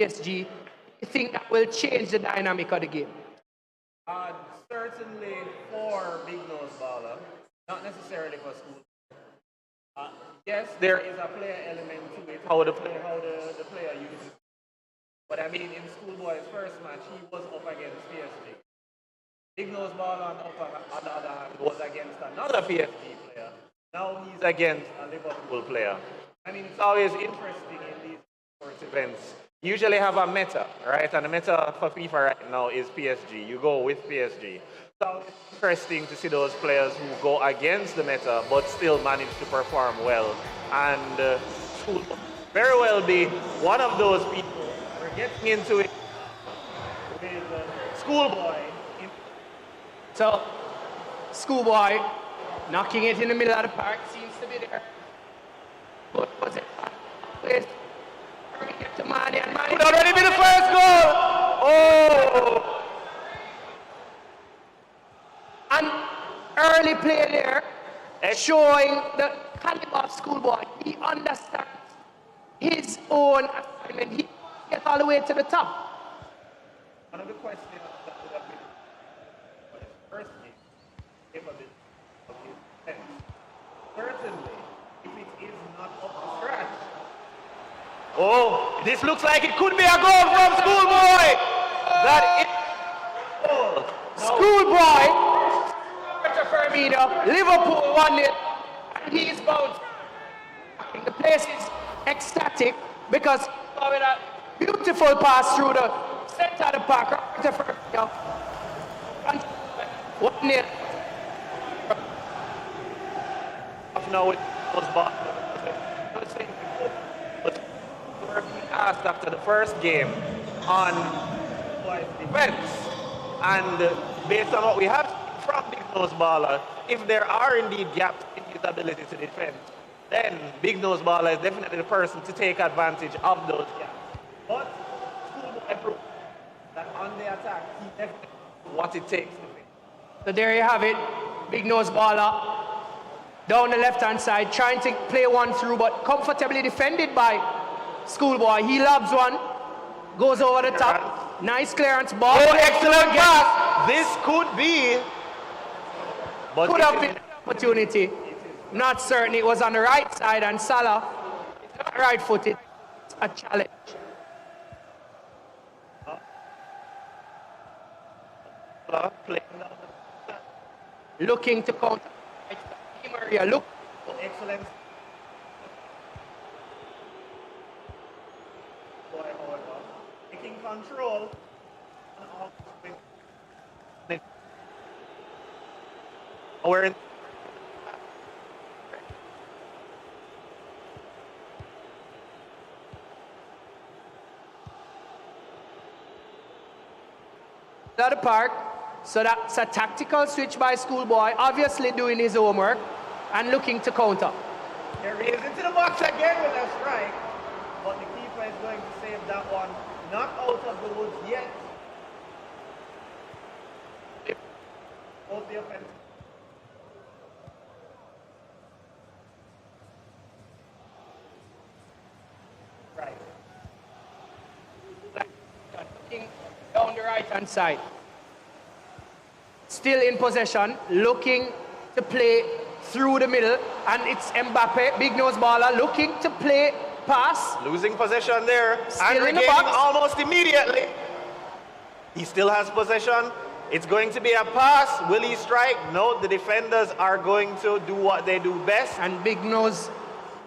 PSG, you think that will change the dynamic of the game? Certainly for big nose baller, not necessarily for school. Yes, there is a player element to it, how the player uses. But I mean, in schoolboy's first match, he was up against PSG. Big nose baller on the other hand was against another PSG player. Now he's against a Liverpool player. I mean, it's always interesting in these sports events. You usually have a meta, right? And the meta for FIFA right now is PSG. You go with PSG. So it's interesting to see those players who go against the meta but still manage to perform well. And could very well be one of those people. We're getting into it with schoolboy. So, schoolboy knocking it in the middle of the park seems to be there. What was it? To Mane, and Mane could already be the first goal. Oh! An early play there, showing the caliber of schoolboy. He understands his own assignment. He gets all the way to the top. One of the questions that would have been first game, if a bit of his defense. Certainly, if it is not up to scratch. Oh, this looks like it could be a goal from schoolboy. That is goal. Schoolboy. Firmino, Liverpool won it, and he is bouncing. The place is ecstatic because with a beautiful pass through the center of the park, right to Firmino. 1-0. Now it was back. Asked after the first game on defense, and based on what we have from Big Nose Baller, if there are indeed gaps in his ability to defend, then Big Nose Baller is definitely the person to take advantage of those gaps. But schoolboy proved that on the attack, he definitely knows what it takes to win. So there you have it, Big Nose Baller down the left-hand side, trying to play one through, but comfortably defended by Schoolboy. He loves one, goes over the top. Nice clearance ball. Oh, excellent pass. This could be. But could have been an opportunity. Not certain. It was on the right side, and Salah is not right-footed. It's a challenge. Looking to counter. Maria, look. Excellent. Taking control. We're in. The park, so that's a tactical switch by Schoolboy, obviously doing his homework and looking to counter. There he is into the box again with a strike, but the keeper is going to save that one. Not out of the woods yet. Both the offense. Right. Looking down the right-hand side. Still in possession, looking to play through the middle, and it's Mbappe, Big Nose Baller, looking to play pass. Losing possession there, still and in the box almost immediately. He still has possession. It's going to be a pass. Will he strike? No, the defenders are going to do what they do best. And Big Nose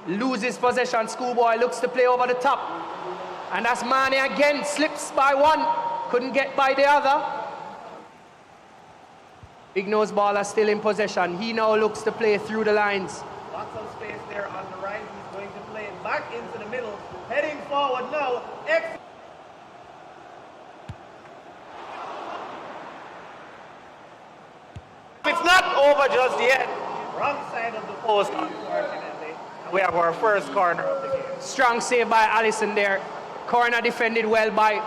loses possession. Schoolboy looks to play over the top. And that's Mane again, slips by one. Couldn't get by the other. Big Nose Baller still in possession. He now looks to play through the lines. Lots of space there on the right. He's going to play it back into the middle. Heading forward now. It's not over just yet. Wrong side of the post, unfortunately. We have our first corner of the game. Strong save by Allison there. Corner defended well by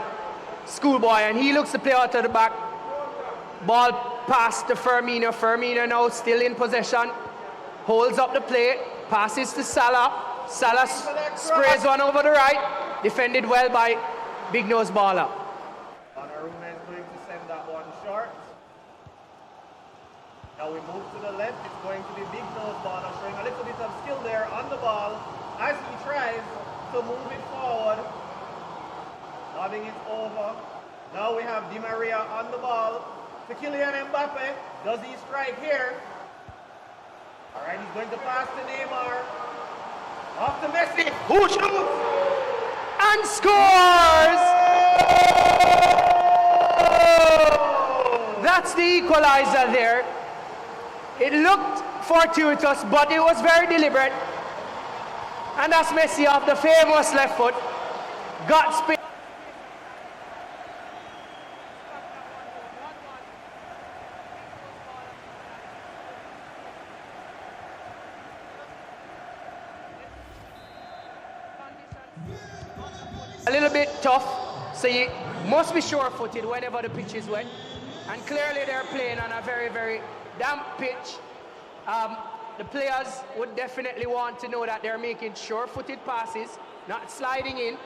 Schoolboy, and he looks to play out of the back. Ball passed to Firmino. Firmino now still in possession. Holds up the play. Passes to Salah. Salah sprays one over the right. Defended well by Big Nose Baller. Donnarumma is going to send that one short. Now we move to the left. It's going to be Big Nose Baller showing a little bit of skill there on the ball as he tries to move it forward. Lobbing it over. Now we have Di Maria on the ball to Kylian Mbappe. Does he strike here? All right, he's going to pass to Neymar. Off to Messi. Who shoots? And scores! That's the equalizer there. It looked fortuitous, but it was very deliberate. And that's Messi off the famous left foot. Got spin. A little bit tough, so you must be sure-footed whenever the pitch is wet. And clearly they're playing on a very, very damp pitch. The players would definitely want to know that they're making sure-footed passes, not sliding in,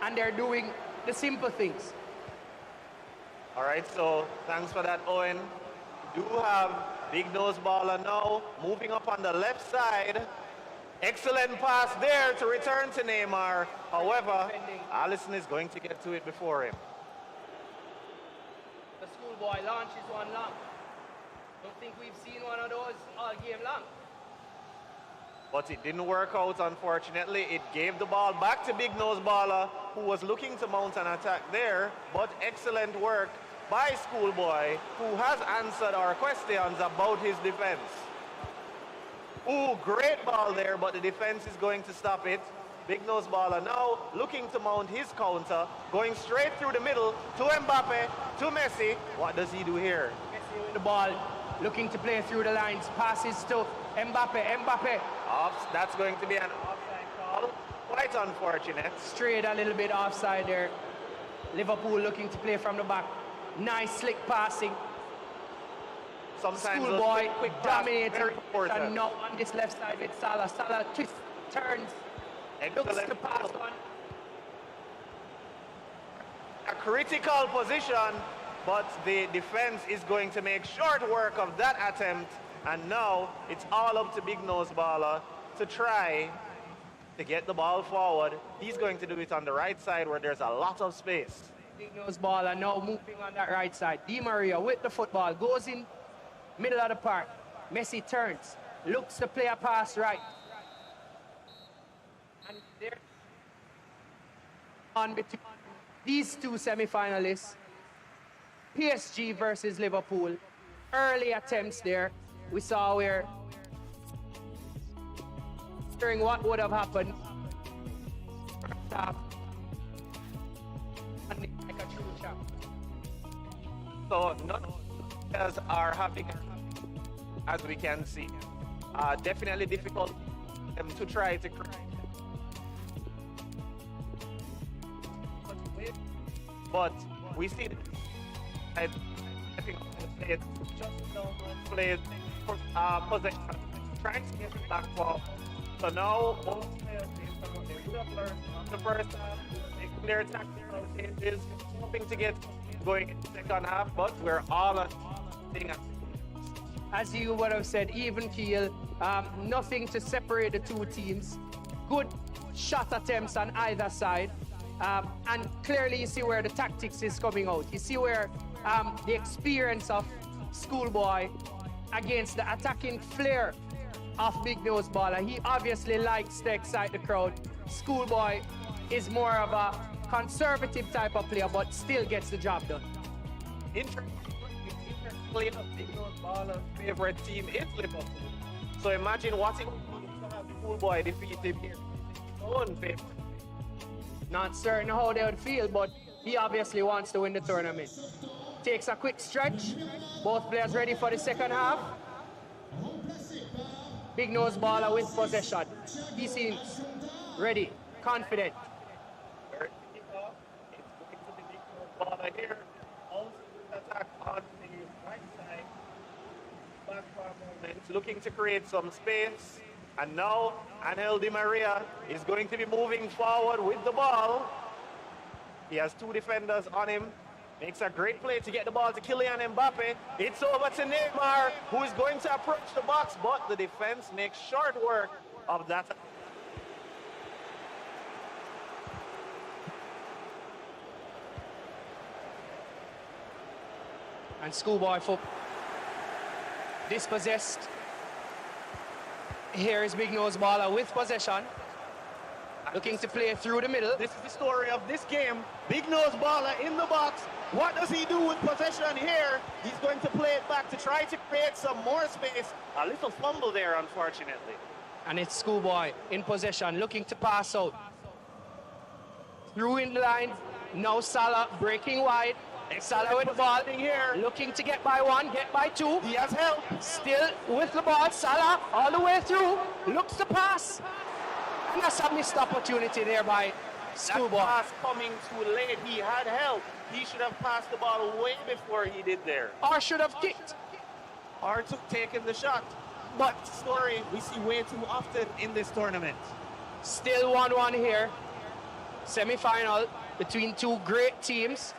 and they're doing the simple things. All right, so thanks for that, Owen. We do have Big Nose Baller now moving up on the left side. Excellent pass there to return to Neymar. However, Alisson is going to get to it before him. The schoolboy launches one long. Don't think we've seen one of those all game long. But it didn't work out, unfortunately. It gave the ball back to Big Nose Baller, who was looking to mount an attack there. But excellent work by Schoolboy, who has answered our questions about his defense. Ooh, great ball there, but the defense is going to stop it. Big Nose Baller now looking to mount his counter, going straight through the middle to Mbappe, to Messi. What does he do here? Messi with the ball, looking to play through the lines, passes to Mbappe, Mbappe. That's going to be an offside call. Quite unfortunate. Strayed a little bit offside there. Liverpool looking to play from the back. Nice slick passing. Sometimes Schoolboy quick dominating, important. and now on this left side with Salah. Salah twists, turns, looks to pass on. A critical position, but the defense is going to make short work of that attempt. And now it's all up to Big Nose Baller to try to get the ball forward. He's going to do it on the right side where there's a lot of space. Big Nose Baller now moving on that right side. Di Maria with the football goes in middle of the park. Messi turns, looks to play a pass right. And there on between these two semi-finalists, PSG versus Liverpool. Early attempts there. We saw where during what would have happened. Like a true champ. So none of us are having, as we can see, definitely difficult to try to create. But we see that I think it's just so much played possession, trying to get it back for. So now both players they would have learned on the first half, making their tactical changes, hoping to get going in the second half, but we're all on thing. As you would have said, even keel, nothing to separate the two teams. Good shot attempts on either side. And clearly you see where the tactics is coming out. You see where the experience of Schoolboy against the attacking flair of Big Nose Baller. He obviously likes to excite the crowd. Schoolboy is more of a conservative type of player, but still gets the job done. Interestingly, Big Nose Baller's favorite team is Liverpool. So imagine what it would be to have Schoolboy defeat him here. His own favorite. Not certain how they would feel, but he obviously wants to win the tournament. Takes a quick stretch. Both players ready for the second half. Big Nose Baller with possession. He seems ready, confident. It's going to be Big Nose Baller here. Also attack on the right side. Back for a moment, looking to create some space. And now Angel Di Maria is going to be moving forward with the ball. He has two defenders on him. Makes a great play to get the ball to Kylian Mbappe. It's over to Neymar, who is going to approach the box, but the defense makes short work of that. And schoolboy football. Dispossessed. Here is Big Nose Baller with possession. Looking to play through the middle. This is the story of this game. Big Nose Baller in the box. What does he do with possession here? He's going to play it back to try to create some more space. A little fumble there, unfortunately. And it's Schoolboy in possession, looking to pass out. Through in the line. Now Salah breaking wide. Salah with the ball here. Looking to get by one, get by two. He has help. Still with the ball. Salah all the way through. Looks to pass. And that's a missed opportunity there by Schoolboy. That pass coming too late. He had help. He should have passed the ball way before he did there. Or should have kicked. Or took taken the shot. But story we see way too often in this tournament. Still 1-1 here. Semi-final between two great teams.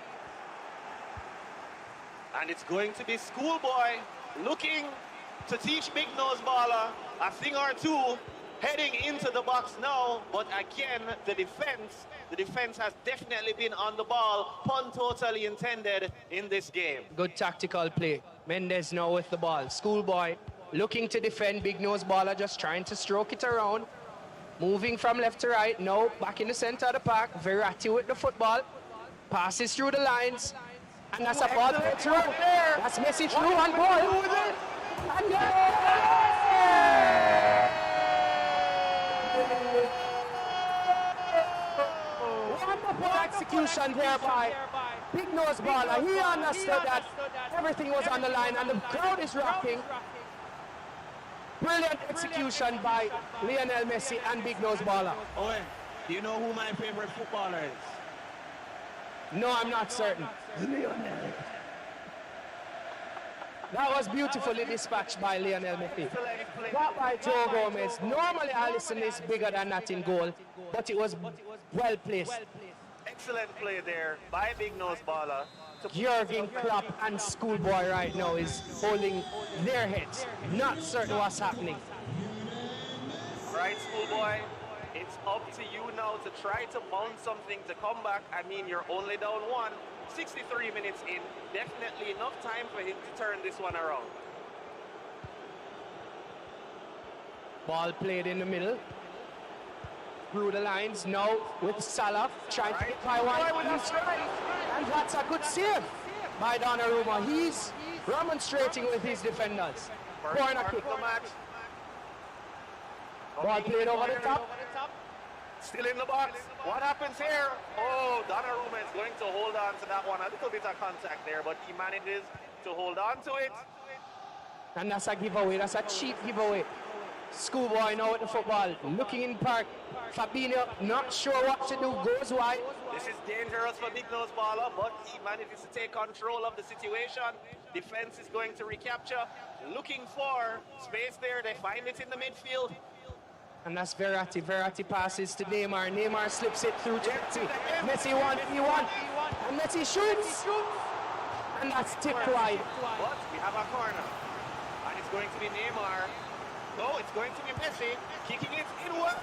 And it's going to be Schoolboy looking to teach Big Nose Baller a thing or two, heading into the box now. But again, the defense has definitely been on the ball, pun totally intended in this game. Good tactical play. Mendes now with the ball. Schoolboy looking to defend. Big Nose Baller just trying to stroke it around. Moving from left to right. Now back in the center of the park. Verratti with the football. Passes through the lines. And that's a ball played through. That's Messi through and goal. And wonderful execution there by Big Nose Baller. He understood that everything was on the line and the crowd is rocking. Brilliant execution by Lionel Messi and Big Nose Baller. Owen, do you know who my favorite footballer is? No, I'm not certain. That was beautifully dispatched by Lionel Messi. Got by Joe Gomez. Normally Alisson is bigger than that in goal, but it was well placed. Excellent play there by Big Nose Baller. Jurgen Klopp and Schoolboy right now is holding their heads, not certain what's happening. Right, Schoolboy? It's up to you now to try to mount something to come back. I mean, you're only down one. 63 minutes in. Definitely enough time for him to turn this one around. Ball played in the middle. Through the lines now with Salah trying to get by one. And that's a good save by Donnarumma. He's remonstrating with his defenders. Corner kick. Ball played over the top. Still in the box. What happens here? Oh, Donnarumma is going to hold on to that one. A little bit of contact there, but he manages to hold on to it. And that's a giveaway. That's a cheap giveaway. Schoolboy now with the football. Looking in park. Fabinho not sure what to do. Goes wide. This is dangerous for Big Nose Baller, but he manages to take control of the situation. Defense is going to recapture. Looking for space there. They find it in the midfield. And that's Verratti. Verratti passes to Neymar. Neymar slips it through to Messi. Messi 1v1. And Messi shoots. And that's tipped wide. But we have a corner. And it's going to be Neymar. No, it's going to be Messi. Kicking it inward.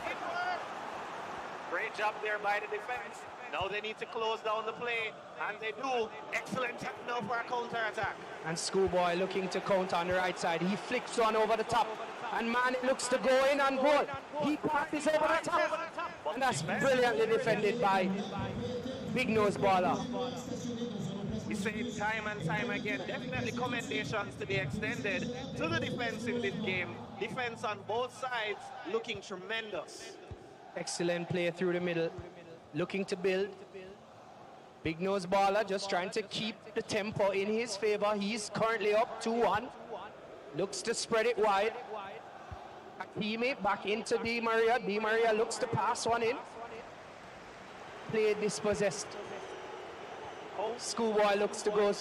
Great job there by the defense. Now they need to close down the play. And they do. Excellent tap now for a counter-attack. And Schoolboy looking to counter on the right side. He flicks one over the top. And Mane looks to go in and goal. He passes over the top. And that's brilliantly defended by Big Nose Baller. We say it time and time again. Definitely commendations to be extended to the defense in this game. Defense on both sides looking tremendous. Excellent play through the middle. Looking to build. Big Nose Baller just trying to keep the tempo in his favor. He's currently up 2-1. Looks to spread it wide. Hakimi back into Di Maria. Di Maria looks to pass one in. Play dispossessed. Schoolboy looks to go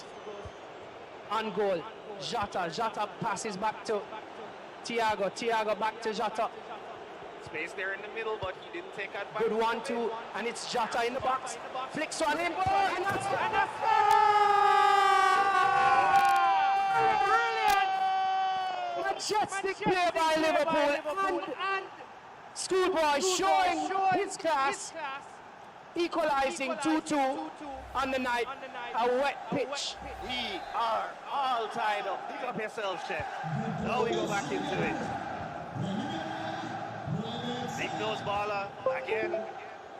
on goal. Jota passes back to Thiago. Thiago back to Jota. Space there in the middle, but he didn't take advantage. Good 1-2, and it's Jota in the box. Flicks one in, and that's brilliant! Majestic play by Liverpool, and Schoolboy showing his class, equalizing 2-2 on the night, a wet pitch. We are all tied up. Pick up yourself, Chef. Now we go back into it. Big nose baller again.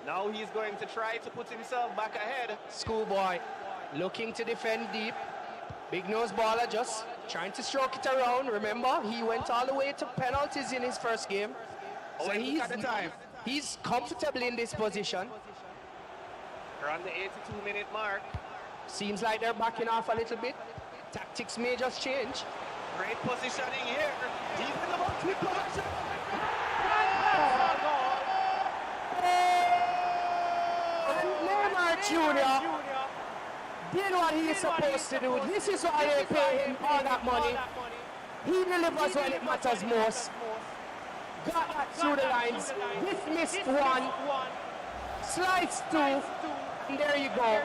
Now he's going to try to put himself back ahead. Schoolboy looking to defend deep. Big nose baller just trying to stroke it around. Remember, he went all the way to penalties in his first game. So he's comfortable in this position. We're on the 82-minute mark. Seems like they're backing off a little bit. Tactics may just change. Great positioning here. Deep in the box with possession. And Neymar Jr. did what he's supposed to do. This is why they pay him all that money. He delivers when it matters most. Got that through the lines. Dismissed one. Sliced two. And there you go.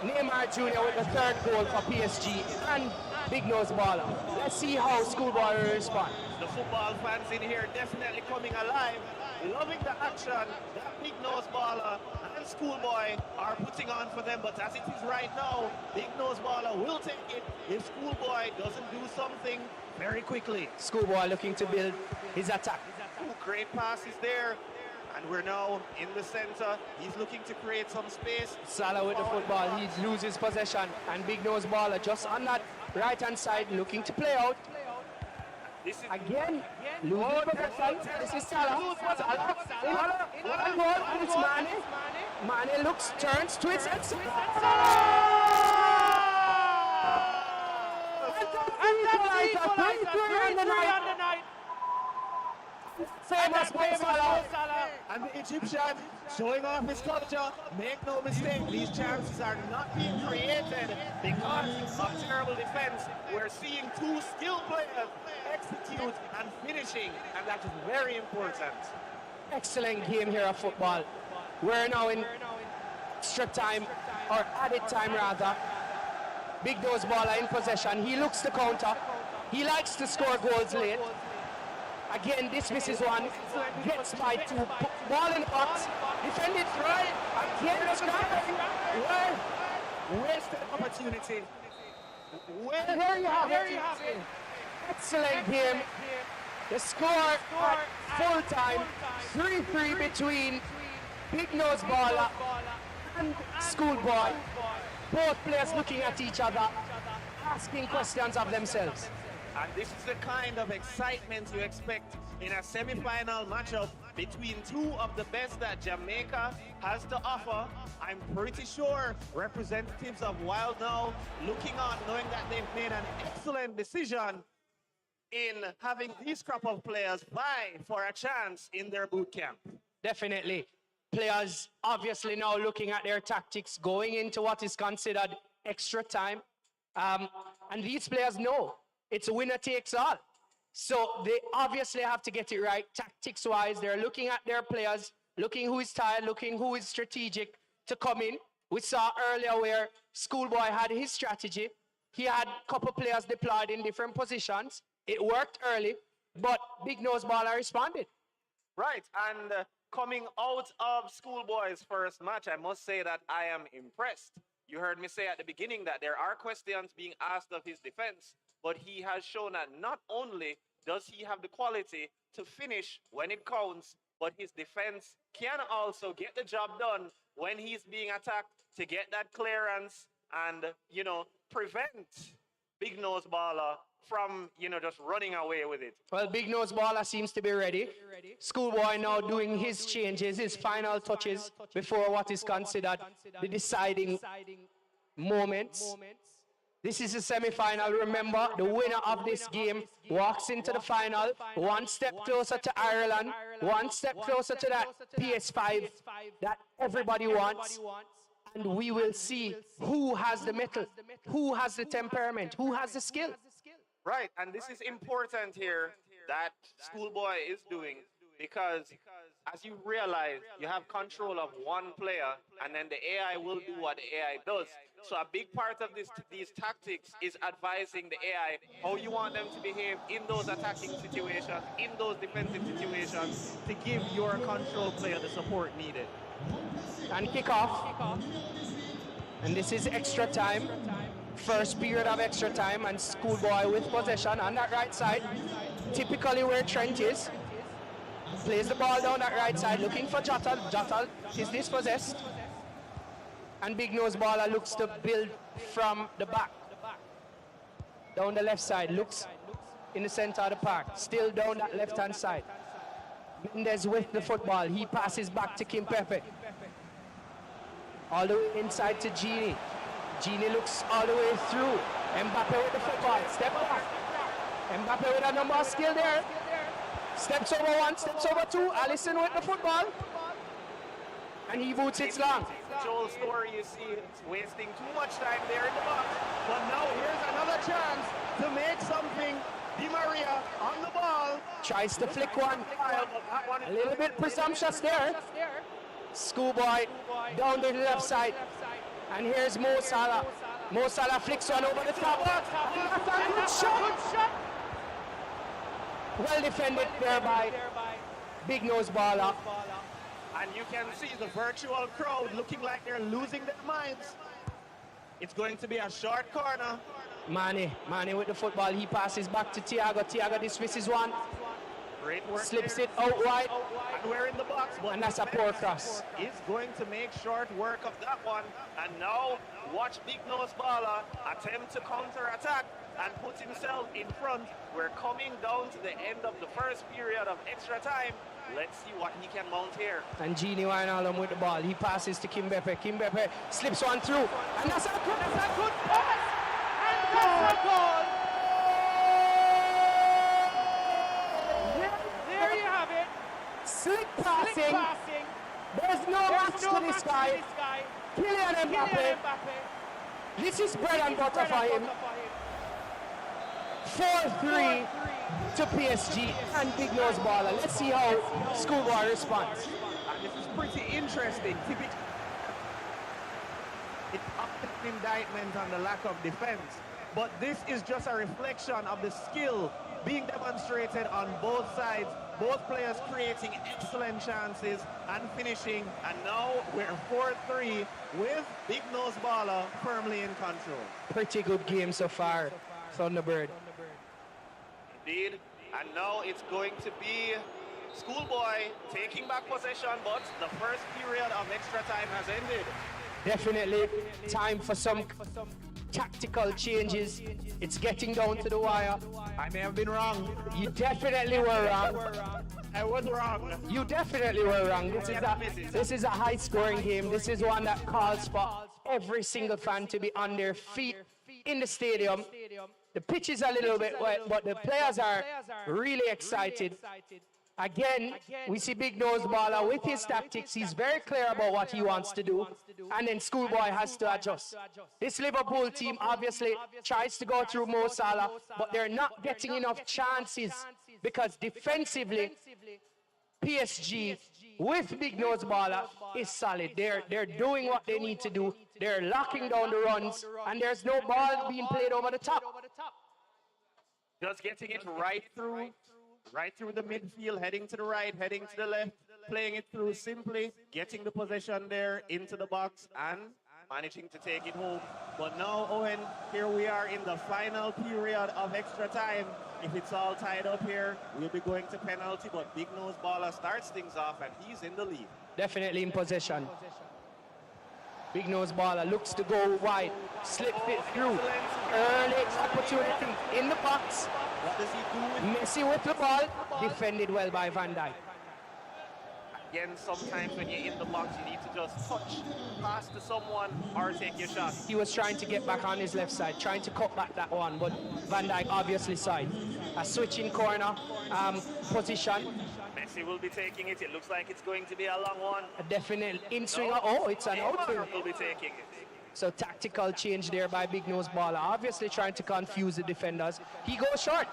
Neymar Jr. with the third goal for PSG and Big Nose Baller. Let's see how Schoolboy will respond. The football fans in here definitely coming alive, loving the action that Big Nose Baller and Schoolboy are putting on for them. But as it is right now, Big Nose Baller will take it if Schoolboy doesn't do something very quickly. Schoolboy looking to build his attack. Two great passes there. And we're now in the center. He's looking to create some space. Salah with the football. He loses possession. And Big Nose Baller just on that right-hand side looking to play out. This is Again, losing possession. This is Salah. Salah. One goal. And it's Mane. Mane looks, turns, twists, and Salah! And that's equalizer. 3-3 on the night. Famous by Salah. And the Egyptian showing off his culture. Make no mistake, these chances are not being created because of terrible defense. We're seeing two skilled players execute and finishing, and that is very important. Excellent game here of football. We're now in extra time, or added time rather. Big Nose Baller in possession. He looks to counter. He likes to score goals late. Again, dismisses one, gets by two, ball in the box, defended right, again, Well, wasted opportunity. Well, there you have it. Excellent game. The score at full time, 3-3 between Big Nose Baller and Schoolboy. Both players looking at each other, asking questions of themselves. And this is the kind of excitement you expect in a semi-final matchup between two of the best that Jamaica has to offer. I'm pretty sure representatives of Wylde now looking on, knowing that they've made an excellent decision in having these crop of players vie for a chance in their boot camp. Definitely. Players obviously now looking at their tactics, going into what is considered extra time. And these players know it's a winner takes all. So they obviously have to get it right tactics-wise. They're looking at their players, looking who is tired, looking who is strategic to come in. We saw earlier where Schoolboy had his strategy. He had a couple players deployed in different positions. It worked early, but Big Nose Baller responded. Right, and coming out of Schoolboy's first match, I must say that I am impressed. You heard me say at the beginning that there are questions being asked of his defense, but he has shown that not only does he have the quality to finish when it counts, but his defense can also get the job done when he's being attacked to get that clearance and, you know, prevent Big Nose Baller from, you know, just running away with it. Well, Big Nose Baller seems to be ready. Schoolboy now doing his changes, his final touches before what is considered the deciding moments. This is a semi-final. Remember, the winner of this game walks into the final, one step closer to Ireland, one step closer to that PS5 that everybody wants. And we will see who has the mettle, who has the temperament, who has the skill. Right, and this is important here that Schoolboy is doing, because as you realize, you have control of one player, and then the AI will do what the AI does. So a big part of these tactics is advising the AI how you want them to behave in those attacking situations, in those defensive situations, to give your control player the support needed. And kick off. And this is extra time. First period of extra time, and Schoolboy with possession on that right side. Typically where Trent is. Plays the ball down that right side, looking for Jottal. Jottal is dispossessed. And Big Nose Baller looks to build from the back. Down the left side, looks in the center of the park. Still down that left-hand side. Mendez with the football. He passes back to Kim Pepe. All the way inside to Genie. Genie looks all the way through. Mbappe with the football. Step back. Mbappe with a number of skill there. Steps over one, steps over two. Allison with the football. And he boots it long. Joel's story, you see, it's wasting too much time there in the box. But now here's another chance to make something. Di Maria on the ball. Tries to flick one. A little bit presumptuous there. Schoolboy down the left side. And here's Mo Salah. Mo Salah flicks one over the top. Good shot. Well defended there by Big Nose Baller. And you can see the virtual crowd looking like they're losing their minds. It's going to be a short corner. Mane with the football. He passes back to Thiago. Thiago dismisses one. Great work. Slips there. it out wide. And we're in the box. But And that's a poor cross. is going to make short work of that one. And now, watch Big Nose Baller attempt to counter-attack and put himself in front. We're coming down to the end of the first period of extra time. Let's see what he can mount here. And Genie Wijnaldum with the ball. He passes to Kimbepe. Kimbepe slips one through. And that's a good pass. And that's a goal. There you have it. Slick passing. There's no match to this guy. Kylian Mbappe. This is bread and butter for him. 4-3 to PSG and Big Nose Baller. Let's see how Schoolboy responds. And this is pretty interesting. Typically, it's an indictment on the lack of defense. But this is just a reflection of the skill being demonstrated on both sides. Both players creating excellent chances and finishing. And now we're 4-3 with Big Nose Baller firmly in control. Pretty good game so far, Thunderbird. Indeed. And now it's going to be Schoolboy taking back possession, but the first period of extra time has ended. Definitely time for some tactical changes. It's getting down to the wire. I may have been wrong. You definitely were wrong. I was wrong. You definitely were wrong. This is a high-scoring game. This is one that calls for every single fan to be on their feet in the stadium. The pitch is a little bit wet, but the players are really excited. Again, we see Big Nose Baller with his tactics. He's very clear about what he wants to do. And then Schoolboy has to adjust. This Liverpool team obviously tries to go through Mo Salah, but they're not getting enough chances because defensively, PSG with Big Nose Baller is solid. They're doing what they need to do. They're locking down the runs, and there's no ball being played over the top. Just getting it right through the midfield, heading to the right, heading to the left, playing it through simply, getting the possession there into the box and managing to take it home. But now, Owen, here we are in the final period of extra time. If it's all tied up here, we'll be going to penalty, but Big Nose Baller starts things off and he's in the lead. Definitely in possession. Big Nose Baller looks to go wide, slips it through. Early opportunity in the box. What does he do? Messi with the ball, defended well by Van Dijk. Again, sometimes when you're in the box, you need to just touch, pass to someone, or take your shot. He was trying to get back on his left side, trying to cut back that one, but Van Dijk obviously saw it. A switching corner position. Messi will be taking it. It looks like it's going to be a long one. A definite in-swinger. Oh, it's an outfield. Will be taking it. So tactical change there by Big Nose Baller. Obviously trying to confuse the defenders. He goes short.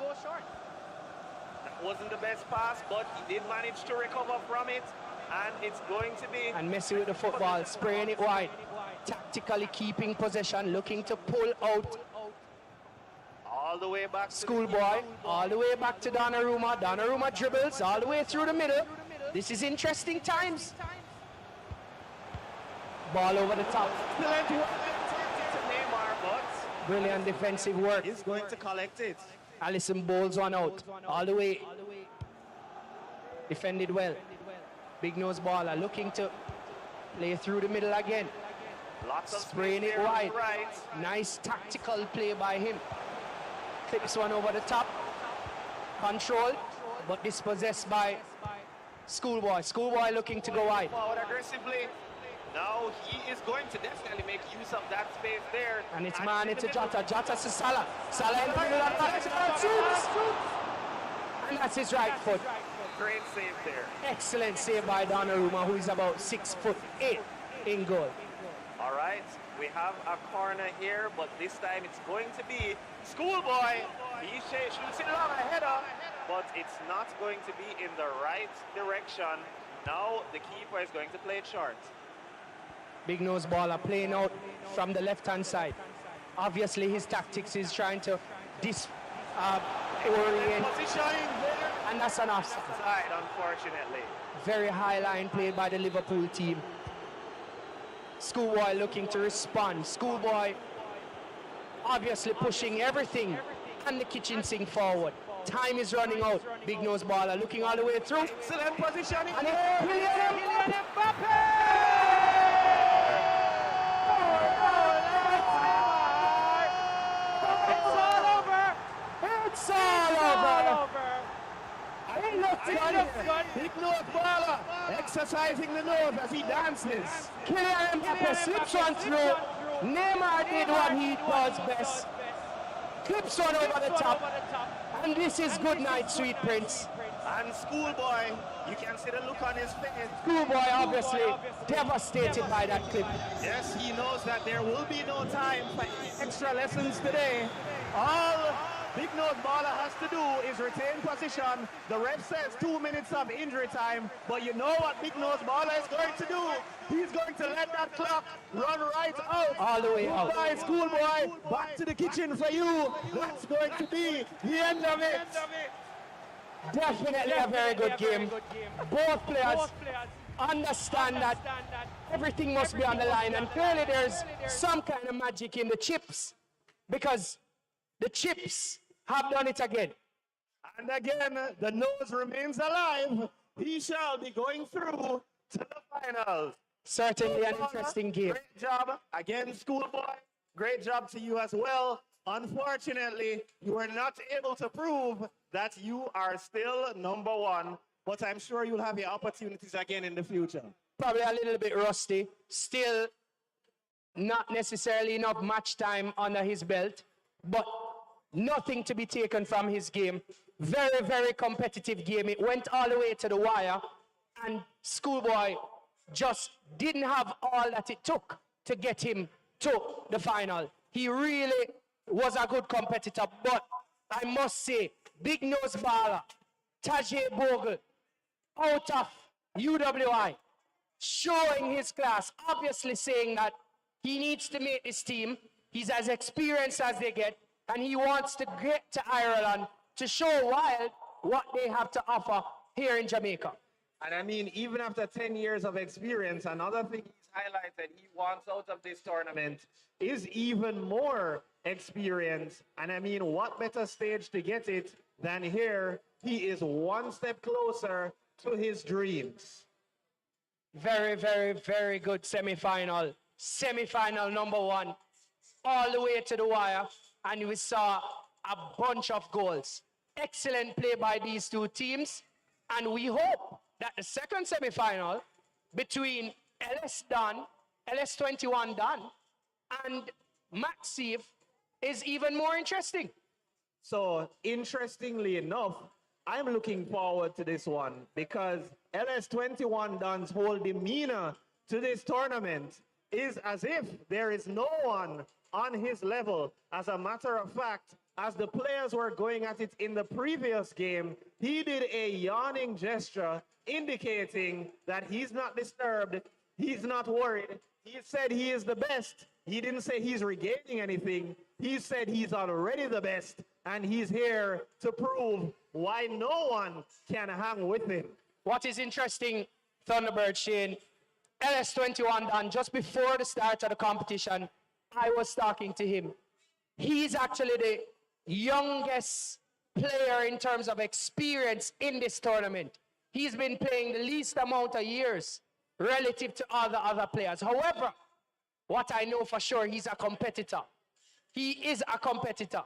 wasn't the best pass, but he did manage to recover from it, and it's going to be... And Messi with the football, spraying it wide. Tactically keeping possession, looking to pull out. All the way back to Schoolboy, all the way back to Donnarumma. Donnarumma dribbles all the way through the middle. This is interesting times. Ball over the top. Excellent work to Neymar, but Brilliant defensive work. he's going to collect it. Allison bowls one out. All the way. Defended well. Big nose baller looking to play through the middle again. Lots of Spraying space it there on wide. the right. Nice tactical play by him. Clips one over the top. Control, but dispossessed by Schoolboy. Schoolboy looking to go wide. Forward aggressively. Now he is going to definitely make use of that space there. And it's in Mane the to middle. Jota. Jota to Salah. Salah in the middle of the and that's his right foot. Great save there. Excellent save by Donnarumma, who is about 6'8" in goal. All right, we have a corner here, but this time it's going to be Schoolboy. He shoots it on a header, but it's not going to be in the right direction. Now the keeper is going to play it short. Big nose baller playing out from the left-hand side. Obviously, his tactics is trying to orient, Positioning there. and that's an offside. Side, unfortunately. Very high line played by the Liverpool team. Schoolboy looking to respond. Schoolboy obviously pushing everything and the kitchen sink forward. Time is running out. Big nose baller looking all the way through. Excellent positioning. And Kylian It's all over. It looks good. Big nose baller exercising the nose as he dances. Kylian Mbappe slips one through. Neymar did what he does best. Clips one over the top. And this is good night, sweet prince. And Schoolboy, you can see the look on his face. Schoolboy obviously devastated by that clip. Yes, he knows that there will be no time for extra lessons today. All Big Nose Baller has to do is retain position. The ref says 2 minutes of injury time, but you know what Big Nose Baller is going to do? He's going to let that clock run right out. All the way out. Goodbye, Schoolboy. Back to the kitchen for you. That's going to be the end of it. Definitely a very good game. Both players understand that everything must be on the line, and clearly there's some kind of magic in the chips, because the chips have done it again. And again, the nose remains alive. He shall be going through to the finals. Certainly an interesting game. Great job again, Schoolboy. Great job to you as well. Unfortunately, you were not able to prove that you are still number one, but I'm sure you'll have your opportunities again in the future. Probably a little bit rusty. Still not necessarily enough match time under his belt, but nothing to be taken from his game. Very, very competitive game. It went all the way to the wire, and Schoolboy just didn't have all that it took to get him to the final. He really was a good competitor, but I must say, Big Nose Baller, Tajay Bogle, out of UWI, showing his class, obviously saying that he needs to make this team. He's as experienced as they get, and he wants to get to Ireland to show Wylde what they have to offer here in Jamaica. And I mean, even after 10 years of experience, another thing he's highlighted he wants out of this tournament is even more experience. And I mean, what better stage to get it than here? He is one step closer to his dreams. Very, very, very good semi-final. Semi-final number one, all the way to the wire, and we saw a bunch of goals. Excellent play by these two teams, and we hope that the second semi-final between LS21 Dan, and Maxiv is even more interesting. So, interestingly enough, I'm looking forward to this one because LS21 Don's whole demeanor to this tournament is as if there is no one on his level. As a matter of fact, as the players were going at it in the previous game, he did a yawning gesture indicating that he's not disturbed, he's not worried. He said he is the best. He didn't say he's regaining anything. He said he's already the best, and he's here to prove why no one can hang with him. What is interesting, Thunderbird Shane, LS21 done just before the start of the competition, I was talking to him. He's actually the youngest player in terms of experience in this tournament. He's been playing the least amount of years relative to all the other players. However, what I know for sure, he's a competitor. He is a competitor.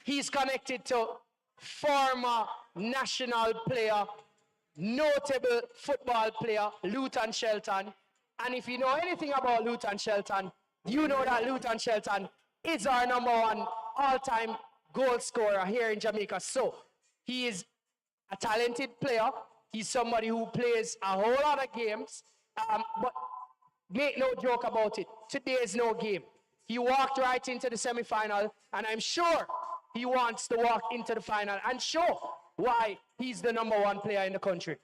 He's connected to former national player, notable football player, Luton Shelton. And if you know anything about Luton Shelton, you know that Luton Shelton is our #1 all-time goal scorer here in Jamaica. So he is a talented player. He's somebody who plays a whole lot of games. But make no joke about it, today is no game. He walked right into the semi-final, and I'm sure he wants to walk into the final and show why he's the #1 player in the country.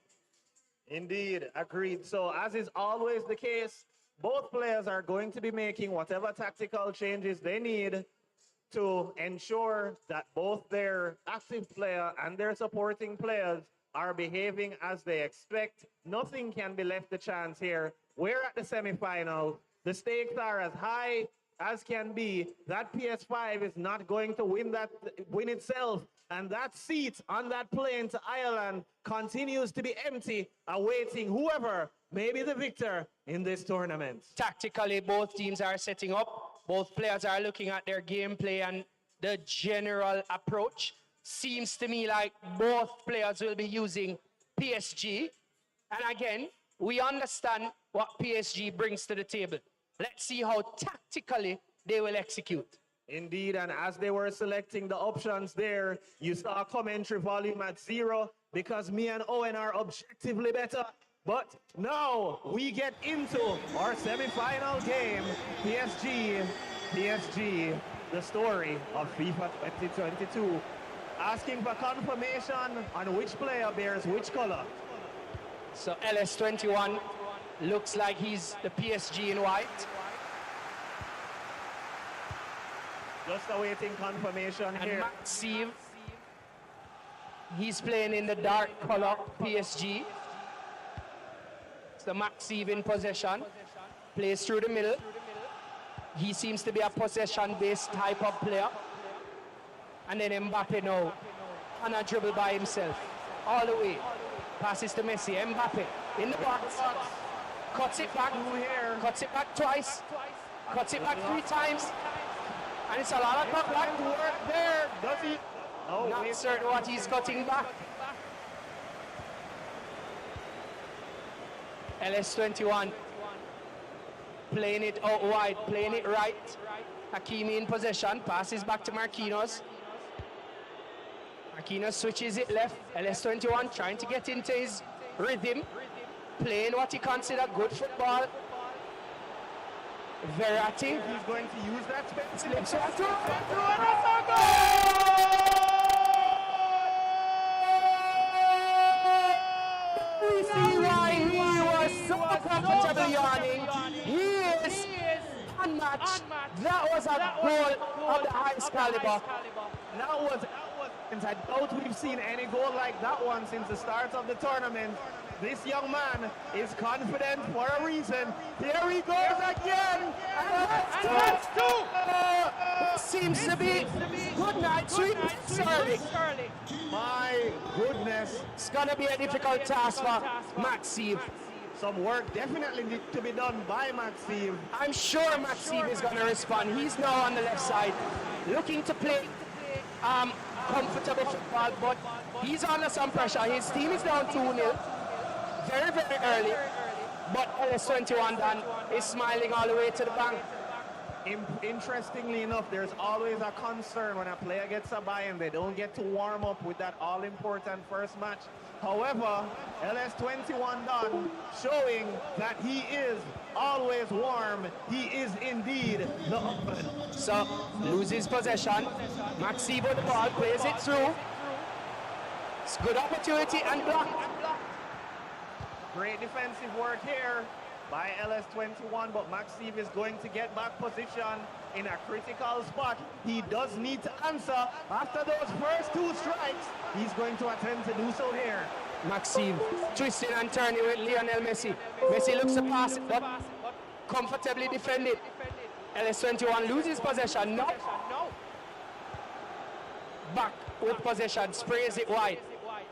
Indeed, agreed. So as is always the case, both players are going to be making whatever tactical changes they need to ensure that both their active player and their supporting players are behaving as they expect. Nothing can be left to chance here. We're at the semi-final. The stakes are as high as can be. That PS5 is not going to win itself. And that seat on that plane to Ireland continues to be empty, awaiting whoever may be the victor in this tournament. Tactically, both teams are setting up. Both players are looking at their gameplay and the general approach. Seems to me like both players will be using PSG. And again, we understand what PSG brings to the table. Let's see how tactically they will execute. Indeed, and as they were selecting the options there, you saw commentary volume at 0 because me and Owen are objectively better. But now we get into our semi-final game. PSG, the story of FIFA 2022. Asking for confirmation on which player bears which color. So LS21 looks like he's the PSG in white. Just awaiting confirmation And here. Maxime, he's playing in the dark color PSG. So Maxime in possession, plays through the middle. He seems to be a possession-based type of player. And then Mbappe now, on a dribble by himself, all the way. Passes to Messi, Mbappe in the box, cuts it back, cuts it back twice, cuts it back 3 times. And it's a lot of cut back work there. Does he? Oh, Not certain what he's cutting back. LS21 playing it out wide, playing it right. Hakimi in possession, passes back to Marquinhos. Marquinhos switches it left. LS21 trying to get into his rhythm, playing what he considers good football. Verratti, He's going to use that space. slips on through. We see why he was so comfortable yawning. He is unmatched. That was a goal of the highest caliber. That was, I doubt we've seen any goal like that one since the start of the tournament. This young man is confident for a reason. Here he goes again. And that's two. Seems to be good night, sweet Sterling. My goodness. It's gonna be a difficult task for Maxime. Some work definitely needs to be done by Maxime. I'm sure Maxime is gonna respond. He's now on the left side, looking to play comfortable football, but he's under some pressure. His team is down 2-0. Very, very early, but LS21 Dan is smiling all the way to the bank. Interestingly enough, there's always a concern when a player gets a buy-in. They don't get to warm up with that all-important first match. However, LS21 done showing that he is all always warm. He is indeed the oven. So, loses possession. Maxi with the ball, plays it through. It's good opportunity and blocked. Great defensive work here by LS21, but Maxime is going to get back position in a critical spot. He does need to answer after those first 2 strikes. He's going to attempt to do so here. Maxime twisting and turning with Lionel Messi. Messi looks to pass it, but comfortably defended. LS21 loses possession. No. Back with possession, sprays it wide.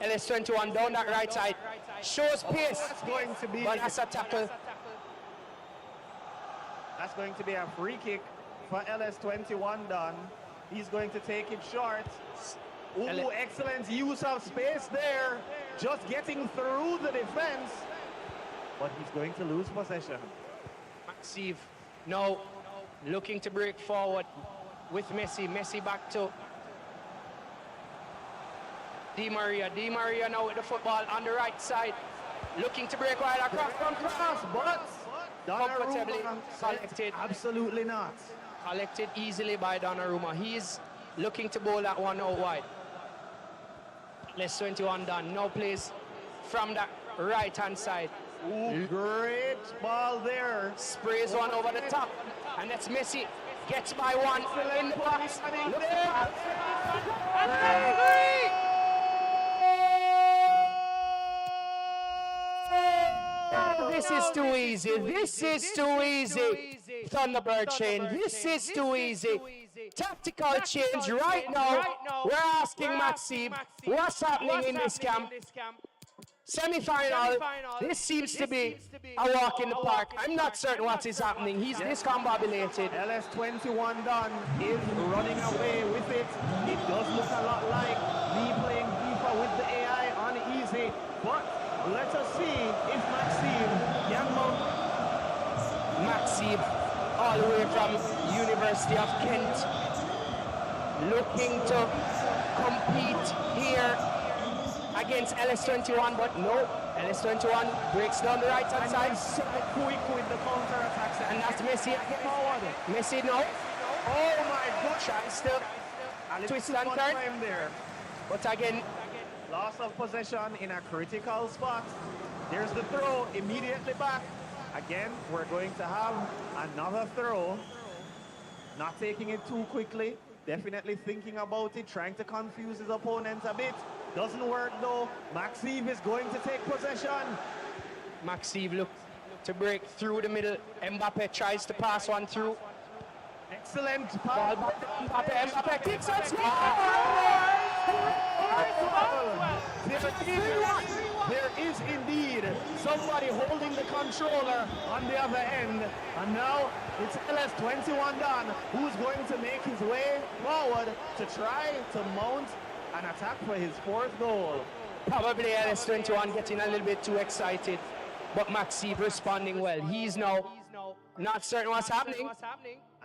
LS21 down that right side. Shows pace. That's going to be, but that's a tackle. That's going to be a free kick for LS21 done. He's going to take it short. Ooh, excellent use of space there. Just getting through the defense. But he's going to lose possession. Maxime now looking to break forward with Messi. Messi back to Di Maria. Di Maria now with the football on the right side. Looking to break wide across from cross, but comfortably collected. Absolutely not. Collected easily by Donnarumma. He's looking to bowl that one out wide. Let's 21 done. Now plays from that right-hand side. Ooh, great ball there. Sprays one over the top. And that's Messi. Gets by one in the box. Look at This is too easy. This is too easy. Thunderbird chain. This is too easy. Tactical change right now. We're asking Maxime what's happening in this camp. Semi-final. This seems to be a walk in the park. I'm not certain what is happening. He's discombobulated. LS21 done is running away with it. It does look a lot like me playing FIFA with the AI on easy. But let us see if Maxime can mount. Maxime, all the way from University of Kent, looking to compete here against LS21, but no, LS21 breaks down the right hand side. So quick with the counter attacks, and that's Messi again. Forward. Messi, no. Oh my God! Tries to twist and turn there. But again, loss of possession in a critical spot. There's the throw, immediately back. Again, we're going to have another throw. Not taking it too quickly. Definitely thinking about it, trying to confuse his opponent a bit. Doesn't work though. Maxime is going to take possession. Maxime looks to break through the middle. Mbappe tries to pass one through. Excellent Ball pass. back to Mbappe. Mbappe kicks and scores! There is indeed somebody holding the controller on the other end. And now it's LS21 Don who's going to make his way forward to try to mount an attack for his 4th goal. Probably LS21 getting a little bit too excited. But Maxime responding well. He's now not certain what's happening.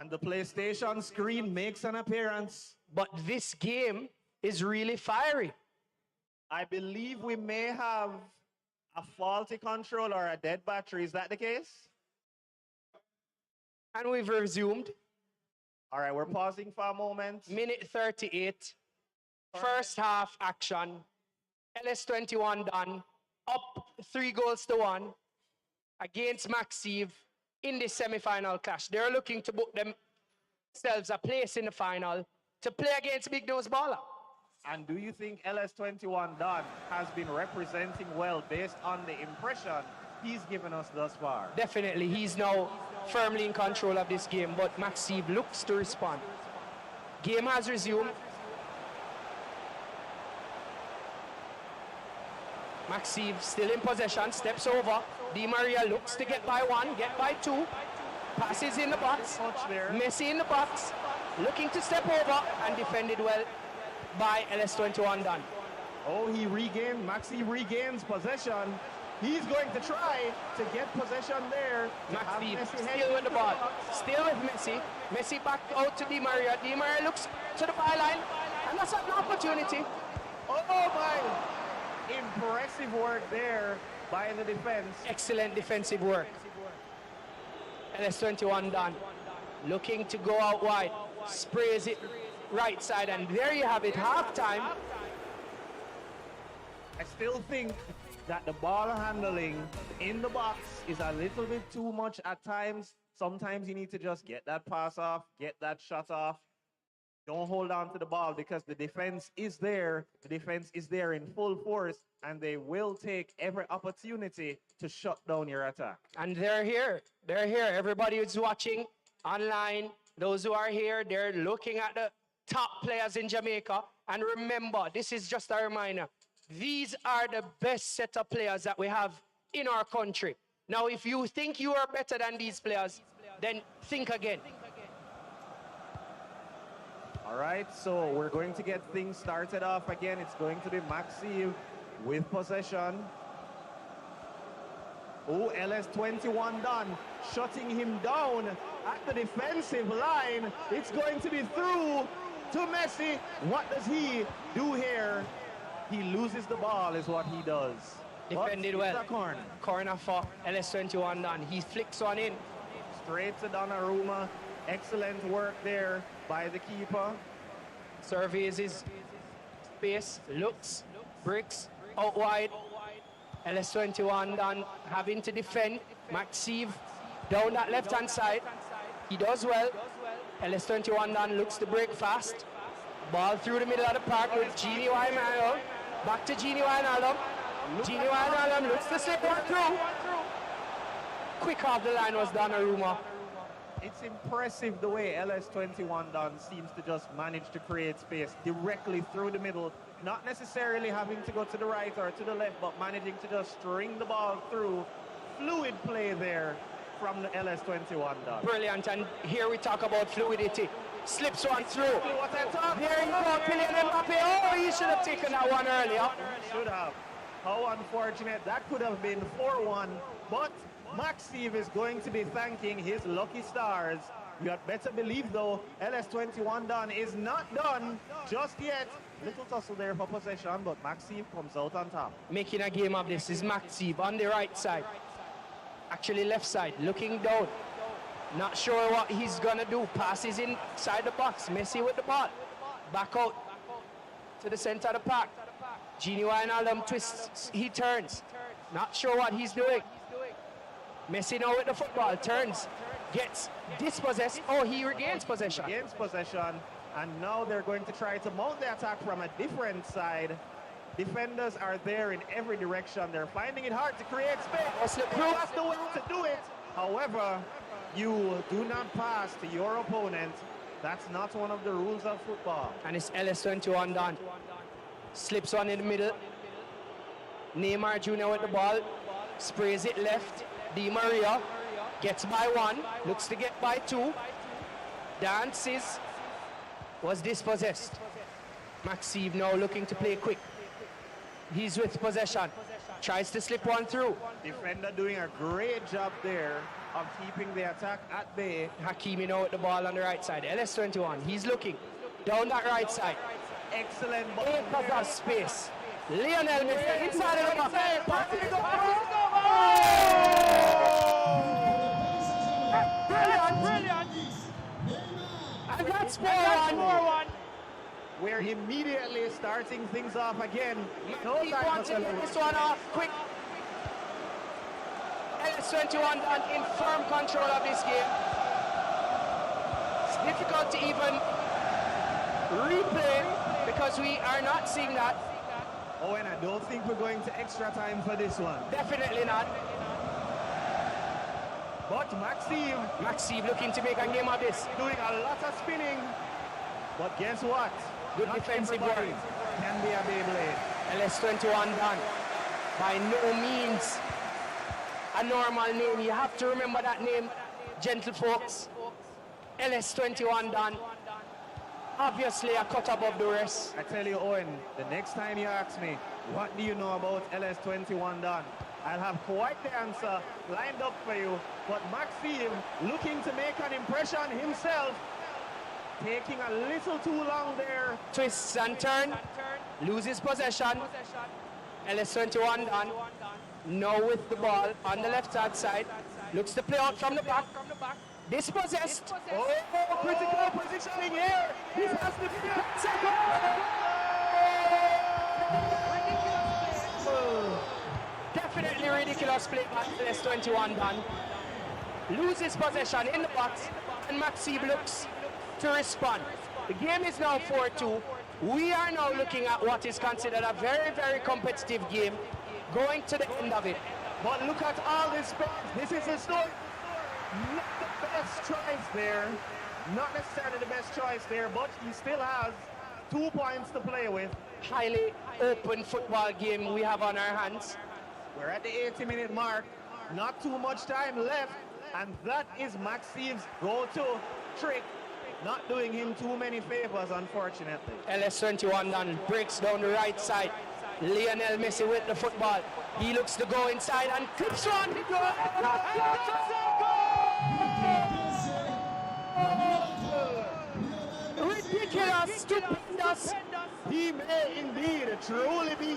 And the PlayStation screen makes an appearance. But this game is really fiery. I believe we may have a faulty controller or a dead battery. Is that the case? And we've resumed. All right, we're pausing for a moment. Minute 38. First half action. LS21 done. Up 3-1 against Maxime in the semi-final clash. They're looking to book themselves a place in the final to play against Big Nose Baller. And do you think LS21 Don has been representing well based on the impression he's given us thus far? Definitely, he's now firmly in control of this game, but Maxime looks to respond. Game has resumed. Maxime still in possession, steps over. Di Maria looks to get by one, get by two. Passes in the box. Messi in the box, looking to step over and defended well by LS21 Don. Oh, Maxi regains possession. He's going to try to get possession there. Maxi still with the ball. Still with Messi. Messi back out to Di Maria. Di Maria looks to the byline, and that's an opportunity. Oh my! Impressive work there by the defense. Excellent defensive work. LS21 done. Looking to go out wide. Sprays it right side, and there you have it, halftime. I still think that the ball handling in the box is a little bit too much at times. Sometimes you need to just get that pass off, get that shot off. Don't hold on to the ball because the defense is there. The defense is there in full force, and they will take every opportunity to shut down your attack. And they're here. They're here. Everybody who's watching online, those who are here, they're looking at the top players in Jamaica. And remember, this is just a reminder. These are the best set of players that we have in our country. Now, if you think you are better than these players, then think again. All right, so we're going to get things started off again. It's going to be Maxime with possession. Oh, LS21 done, shutting him down at the defensive line. It's going to be through to Messi. What does he do here? He loses the ball is what he does. Defended well. Corner. Corner for LS21 done. He flicks one in. Straight to Donnarumma. Excellent work there by the keeper. Surveys his space, looks, bricks, out wide. LS21 done, having to defend. Maxime down that left-hand side. He does well. LS21 done looks to break fast. Ball through the middle of the park with Genie Wijnaldum. Back to Genie Wijnaldum. Genie Wijnaldum looks to slip one through. Quick off the line was Donnarumma. It's impressive the way LS21 done seems to just manage to create space directly through the middle, not necessarily having to go to the right or to the left, but managing to just string the ball through. Fluid play there from the LS21 done. Brilliant, and here we talk about fluidity. Slips one through. What I thought. There you go, Kylian Mbappe. Oh, he should have taken that one earlier. Should have. How unfortunate. That could have been 4-1, but Maxime is going to be thanking his lucky stars. You had better believe, though, LS21 done is not done just yet. Little tussle there for possession, but Maxime comes out on top. Making a game of this is Maxime on the right side. Actually left side, looking down. Not sure what he's gonna do. Passes inside the box. Messi with the ball. Back out to the center of the park. Genie Wijnaldum twists, he turns. Not sure what he's doing. Messi now with the football, turns, gets dispossessed. Oh, he regains possession. Regains possession, and now they're going to try to mount the attack from a different side. Defenders are there in every direction. They're finding it hard to create space. That's the way to do it. However, you do not pass to your opponent. That's not one of the rules of football. And it's LS21 done. Slips one in the middle. Neymar Jr. with the ball. Sprays it left. Di Maria gets by one. Looks to get by two. Dances. Was dispossessed. Maxime now looking to play quick. He's with possession. Tries to slip one through. Defender doing a great job there of keeping the attack at bay. Hakimi now with the ball on the right side. LS21, he's looking down that right side. Excellent ball. Acres of space. Lionel Messi inside of the box. Brilliant. And that's 4-1. We're immediately starting things off again. No Keep time wanting to get this one off quick. LS21 done in firm control of this game. It's difficult to even replay because we are not seeing that. Oh, and I don't think we're going to extra time for this one. Definitely not. But Maxime looking to make a game of this. doing a lot of spinning. But guess what? Good Not defensive everybody work. can be a Beyblade. LS21 done. By no means a normal name. You have to remember that name, gentle folks. LS21 done. Obviously a cut above the rest. I tell you, Owen, the next time you ask me, what do you know about LS21 done? I'll have quite the answer lined up for you. But Maxime, looking to make an impression himself, taking a little too long there. Twists and turn, loses possession. LS21 done. Now with the ball on the left hand side. Looks to play out from the back. Dispossessed. Oh, critical positioning here. This has to be a Definitely ridiculous play by LS21 done. Loses possession in the box, and Maxime looks to respond. The game is now 4-2. We are now looking at what is considered a very, very competitive game, going to the end of it. But look at all this space. This is a story. Not the best choice there. Not necessarily the best choice there, but he still has 2 points to play with. Highly open football game we have on our hands. We're at the 80-minute mark. Not too much time left. And that is Maxime's go-to trick. Not doing him too many favors, unfortunately. LS21 done, breaks down the right side. Lionel Messi with the football. He looks to go inside and clips one. Ridiculous, stupendous. He may indeed truly be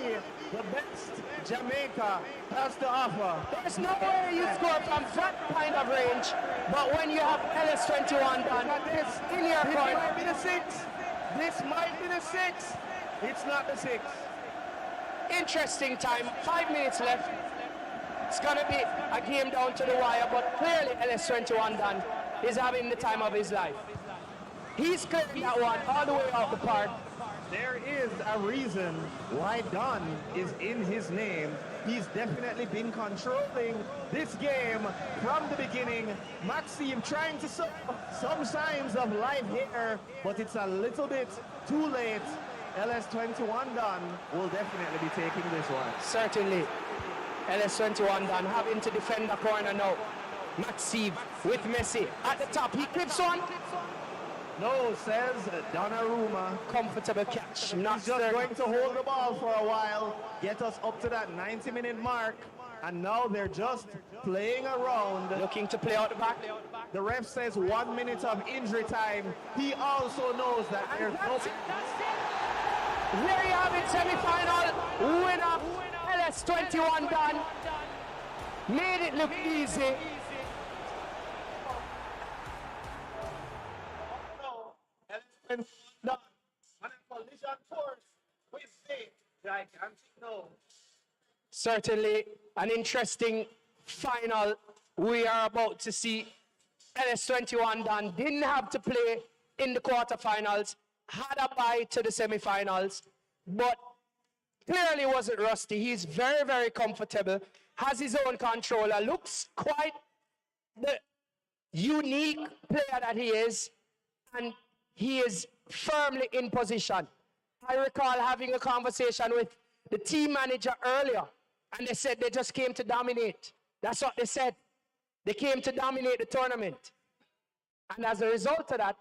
the best Jamaica has to offer. There's no way you score from that kind of range, but when you have LS21 done, This in your court, might be the 6. This might be the 6. It's not the 6. interesting time, 5 minutes left. It's going to be a game down to the wire, but clearly LS21 done is having the time of his life. He's clearing that one all the way out the park. There is a reason why Don is in his name. He's definitely been controlling this game from the beginning. Maxime trying to show some signs of life here, but it's a little bit too late. LS21 Don will definitely be taking this one. Certainly. LS21 done having to defend the corner now. Maxime with Messi at the top. He clips one. No, says Donnarumma. Comfortable catch. Not He's just certain. going to hold the ball for a while, get us up to that 90-minute mark, and now they're just playing around. Looking to play out the back. The ref says 1 minute of injury time. He also knows that there's no... There you have it, semi-final winner, LS21 done. Made it look easy. Certainly an interesting final we are about to see. LS21 done didn't have to play in the quarterfinals, had a bye to the semifinals, but clearly wasn't rusty. He's very, very comfortable, has his own controller, looks quite the unique player that he is, and he is firmly in position. I recall having a conversation with the team manager earlier, and they said they just came to dominate. That's what they said. They came to dominate the tournament. And as a result of that,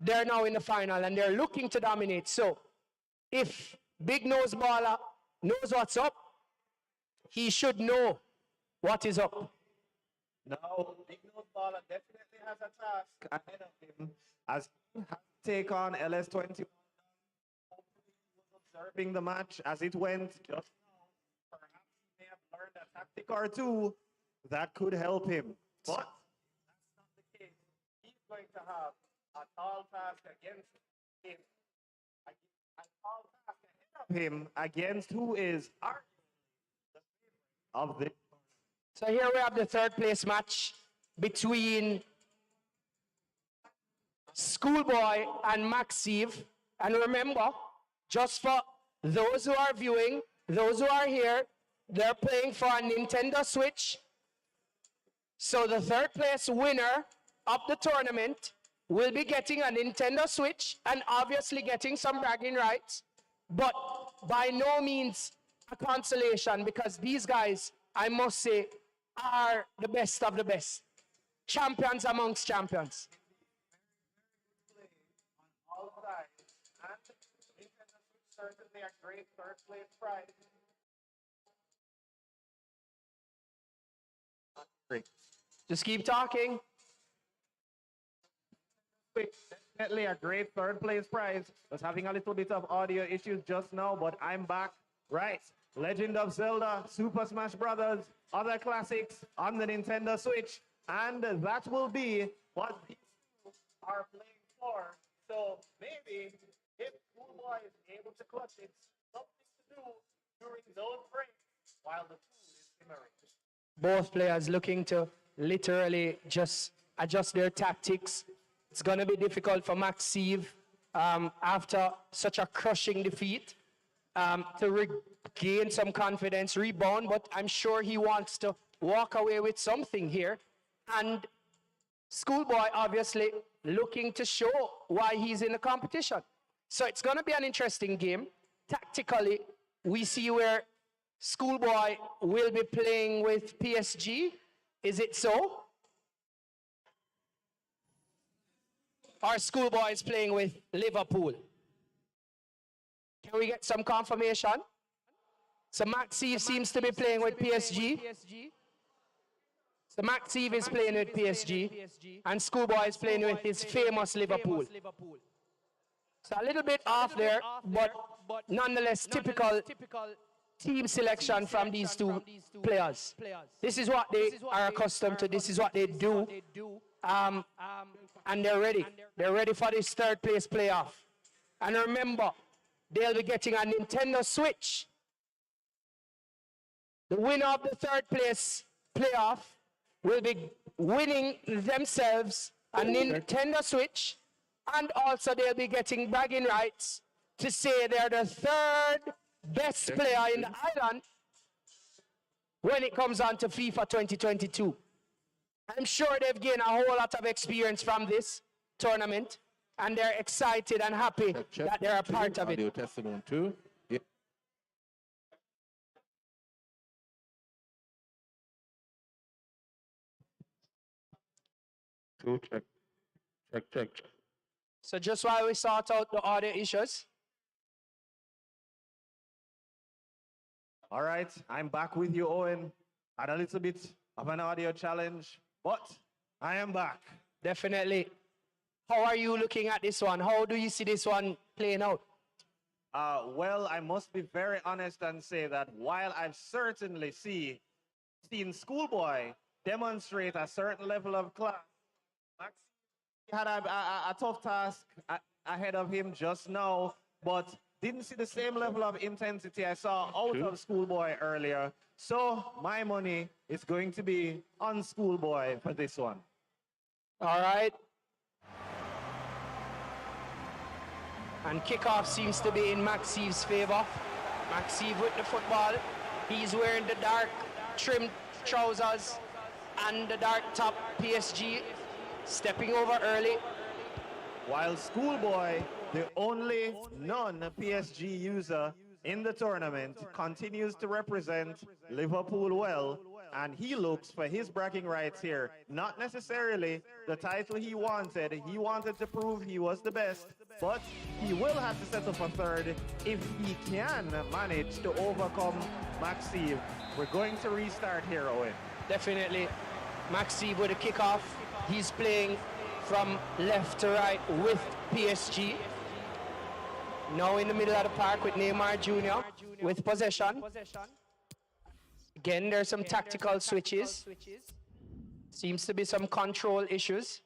they're now in the final and they're looking to dominate. So if Big Nose Baller knows what's up, he should know what is up. Now, Big Nose Baller definitely has a task ahead of him as he has to take on LS21. Observing the match as it went just now. Perhaps he may have learned a tactic or two that could help him. But that's not the case. He's going to have a tall task against him. A tall task ahead of him against who is arguably the favorite of this. So here we have the third place match between Schoolboy and Maxime. And remember, just for those who are viewing, those who are here, they're playing for a Nintendo Switch. So the third place winner of the tournament will be getting a Nintendo Switch and obviously getting some bragging rights, but by no means a consolation, because these guys, I must say, are the best of the best. Champions amongst champions. On all sides, and Nintendo Switch certainly a great third place prize. Just keep talking. Definitely a great third place prize. Was having a little bit of audio issues just now, but I'm back. Right. Legend of Zelda, Super Smash Brothers, other classics on the Nintendo Switch, and that will be what these two are playing for. So maybe if Schoolboy is able to clutch it, something to do during those breaks while the food is simmering. Both players looking to literally just adjust their tactics. It's going to be difficult for Maxive after such a crushing defeat to regain some confidence, rebound, but I'm sure he wants to walk away with something here. And Schoolboy obviously looking to show why he's in the competition. So it's going to be an interesting game. Tactically, we see where Schoolboy will be playing with PSG. Is it so? Or Schoolboy is playing with Liverpool? Can we get some confirmation? So Maxive seems to be playing with PSG. So Maxive is playing with PSG. And Schoolboy is playing with his famous Liverpool. So a little bit off there, but nonetheless typical team selection from these two players. This is what they are accustomed to. This is what they do. And they're ready. They're ready for this third place playoff. And remember, they'll be getting a Nintendo Switch. The winner of the third place playoff will be winning themselves a Nintendo Switch, and also they'll be getting bragging rights to say they're the third best player in the island when it comes on to FIFA 2022. I'm sure they've gained a whole lot of experience from this tournament, and they're excited and happy that they're a part of it. Audio testimony 2. Yeah. Two, check. Check. So just while we sort out the audio issues. All right, I'm back with you, Owen. Had a little bit of an audio challenge, but I am back. Definitely. How are you looking at this one? How do you see this one playing out? Well, I must be very honest and say that while I've certainly seen Schoolboy demonstrate a certain level of class, Max had a tough task ahead of him just now, but didn't see the same level of intensity I saw out of Schoolboy earlier. So my money is going to be on Schoolboy for this one. All right. And kickoff seems to be in Maxive's favor. Maxive with the football. He's wearing the dark trimmed trousers and the dark top. PSG stepping over early. While Schoolboy, the only non-PSG user in the tournament, continues to represent Liverpool well, and he looks for his bragging rights here. Not necessarily the title he wanted. He wanted to prove he was the best, but he will have to settle for third if he can manage to overcome Maxive. We're going to restart here, Owen. Definitely. Maxive with a kickoff. He's playing from left to right with PSG. Now in the middle of the park with Neymar Jr. with possession. Again, there's some tactical switches. Seems to be some control issues.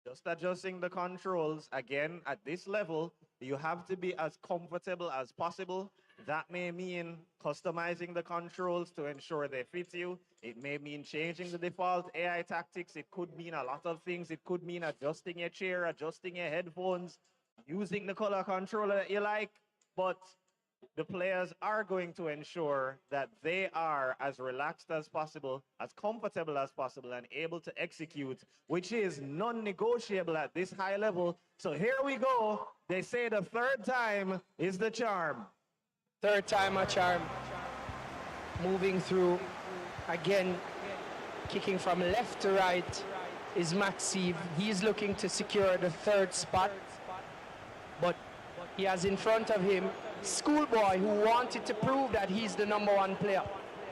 Just adjusting the controls. Again, at this level, you have to be as comfortable as possible. That may mean customizing the controls to ensure they fit you. It may mean changing the default AI tactics. It could mean a lot of things. It could mean adjusting your chair, adjusting your headphones, using the color controller that you like. But the players are going to ensure that they are as relaxed as possible, as comfortable as possible, and able to execute, which is non-negotiable at this high level. So here we go. They say the third time is the charm. Third time a charm. Moving through. Again, kicking from left to right is Maxive. He's looking to secure the third spot. But he has in front of him Schoolboy, who wanted to prove that he's the #1 player.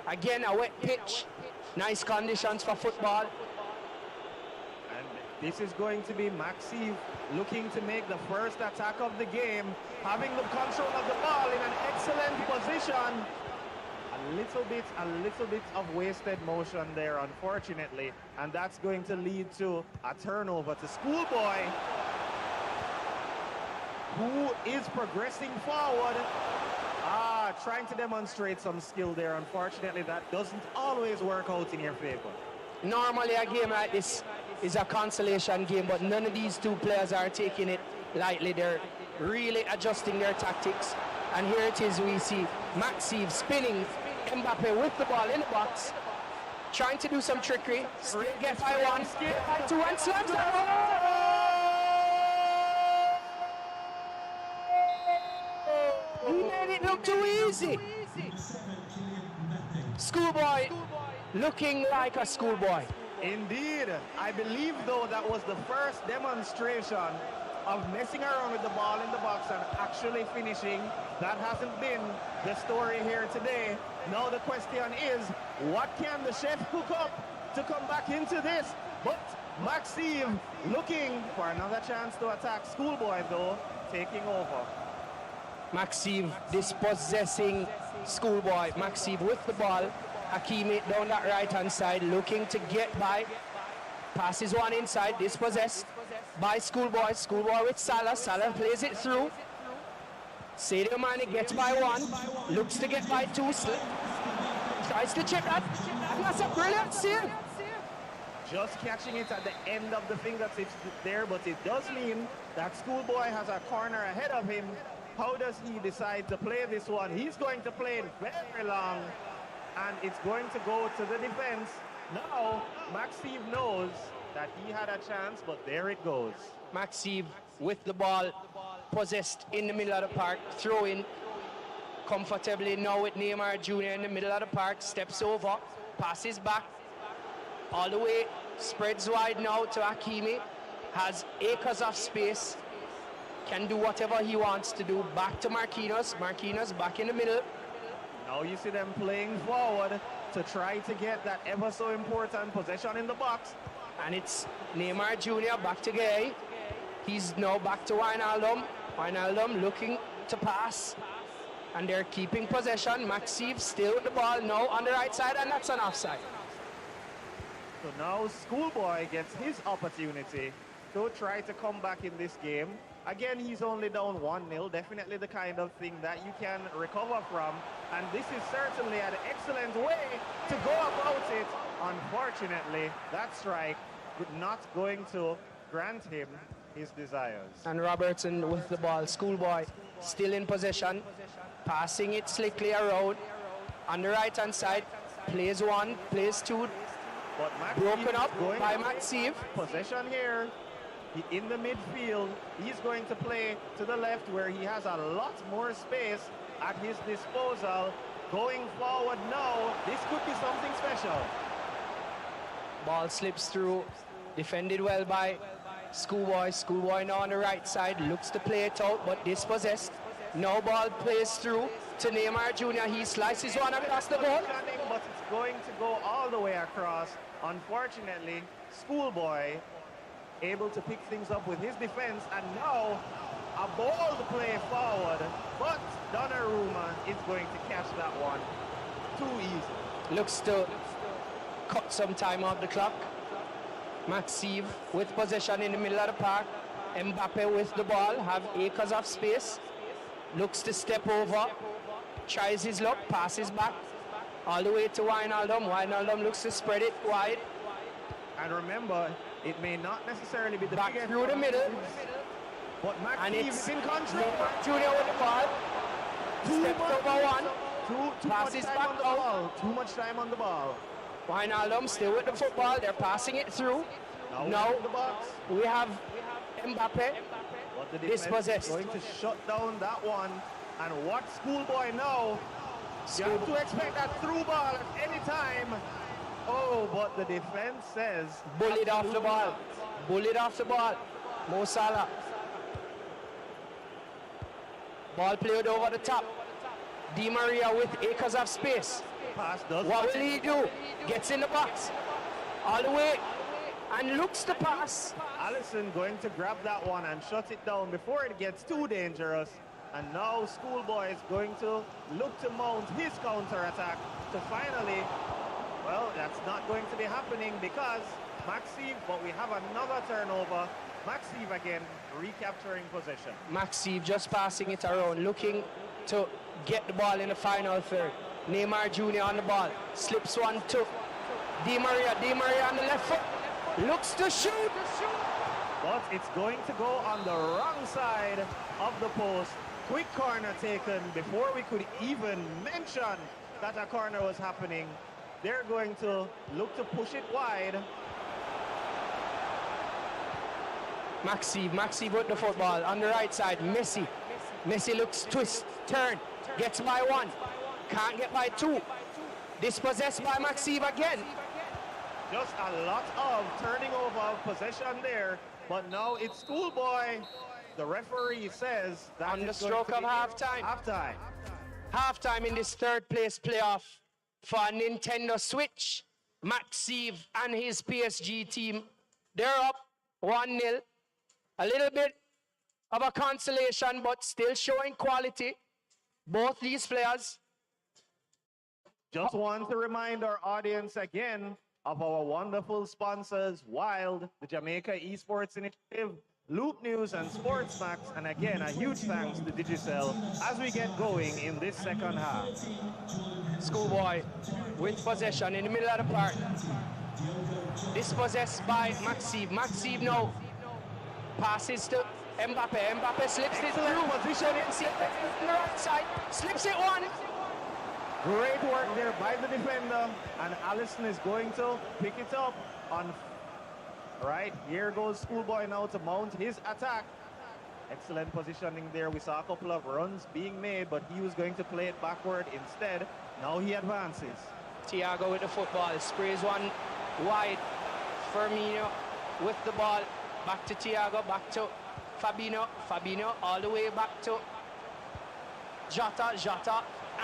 Again, a wet pitch. Nice conditions for football. And This is going to be Maxi looking to make the first attack of the game, having the control of the ball in an excellent position. A little bit of wasted motion there, unfortunately, and that's going to lead to a turnover to Schoolboy, who is progressing forward. Trying to demonstrate some skill there. Unfortunately, that doesn't always work out in your favor. Normally a game like this is a consolation game, but none of these two players are taking it lightly. They're really adjusting their tactics. And here it is, we see Maxi spinning Mbappe with the ball in the box, trying to do some trickery. Still get by one, get by two, and slams the ball. He made it look too easy. Schoolboy looking like a schoolboy. Indeed. I believe, though, that was the first demonstration of messing around with the ball in the box and actually finishing. That hasn't been the story here today. Now the question is, what can the chef cook up to come back into this? But Maxime looking for another chance to attack. Schoolboy, though, taking over. Maxime dispossessing Schoolboy. Maxime with the ball. Hakimi down that right hand side looking to get by. Passes one inside, dispossessed by Schoolboy. Schoolboy with Salah. Salah plays it through. Sadio Mane gets by one. Looks to get by two. Tries to chip that. And that's a brilliant save. Just catching it at the end of the fingertips there, but it does mean that Schoolboy has a corner ahead of him. How does he decide to play this one? He's going to play it very long, and it's going to go to the defense. Now, Maxime knows that he had a chance, but there it goes. Maxime with the ball, possessed in the middle of the park, throwing comfortably now with Neymar Jr. in the middle of the park, steps over, passes back, all the way, spreads wide now to Hakimi, has acres of space, can do whatever he wants to do. Back to Marquinhos. Marquinhos back in the middle. Now you see them playing forward to try to get that ever so important possession in the box. And it's Neymar Jr. back to JEI. He's now back to Wijnaldum. Wijnaldum looking to pass. And they're keeping possession. Maxime still with the ball now on the right side, and that's an offside. So now Schoolboy gets his opportunity to try to come back in this game. Again, he's only down 1-0, definitely the kind of thing that you can recover from. And this is certainly an excellent way to go about it. Unfortunately, that strike not going to grant him his desires. And Robertson with the ball. Schoolboy still in possession, passing it slickly around. On the right-hand side, plays one, plays two. But Broken up by Maxime. Possession here. In the midfield, he's going to play to the left where he has a lot more space at his disposal. Going forward now, this could be something special. Ball slips through, defended well by Schoolboy. Schoolboy now on the right side, looks to play it out, but dispossessed. No ball plays through to Neymar Jr. He slices one across the goal. But it's going to go all the way across. Unfortunately, Schoolboy able to pick things up with his defense, and now a bold play forward, but Donnarumma is going to catch that one too easy. Looks to cut some time off the clock. Maxime with possession in the middle of the park. Mbappe with the ball, have acres of space. Looks to step over, tries his luck, passes back all the way to Wijnaldum. Wijnaldum looks to spread it wide. And remember, it may not necessarily be the back biggest through the middle, but Maxime is in control. Junior with the ball, steps over one, too passes much time back on the out. ball. Too much time on the ball. Wijnaldum still with the football, they're passing it through. Now in the box. we have Mbappe, But the defense dispossessed. is going to shut down that one. And what Schoolboy now? You have to expect that through ball at any time. Oh, but the defense says... bullied off the ball, bullied off the ball. Mo Salah. Ball played over the top. Di Maria with acres of space. Pass does What will he do? Gets in the box. All the way. and looks to pass. Allison going to grab that one and shut it down before it gets too dangerous. And now Schoolboy is going to look to mount his counter-attack to finally, well, that's not going to be happening because Maxime, but we have another turnover. Maxime again recapturing possession. Maxime just passing it around, looking to get the ball in the final third. Neymar Jr. on the ball, slips one to Di Maria on the left foot, looks to shoot. But it's going to go on the wrong side of the post. Quick corner taken before we could even mention that a corner was happening. They're going to look to push it wide. Maxi with the football on the right side. Messi looks twist, turn, gets by one, can't get by two. Dispossessed by Maxi again. Just a lot of turning over of possession there, but now it's Schoolboy. The referee says that on the it's going stroke to of be halftime. Halftime in this third place playoff for Nintendo Switch. Maxi and his PSG team, they're up 1-0. A little bit of a consolation, but still showing quality. Both these players. Just want to remind our audience again of our wonderful sponsors, Wylde, the Jamaica Esports Initiative, Loop News and Sports Max, and again, a huge thanks to Digicel as we get going in this second half. Schoolboy with possession in the middle of the park. Dispossessed by Maxi. Maxi now passes to Mbappe. Mbappe slips it through. Position on the right side. Slips it one. Great work there by the defender, and Allison is going to pick it up on. Right, here goes Schoolboy now to mount his attack. Excellent positioning there. We saw a couple of runs being made, but he was going to play it backward instead. Now he advances. Thiago with the football, sprays one wide. Firmino with the ball. Back to Thiago, back to Fabinho. Fabinho all the way back to Jota,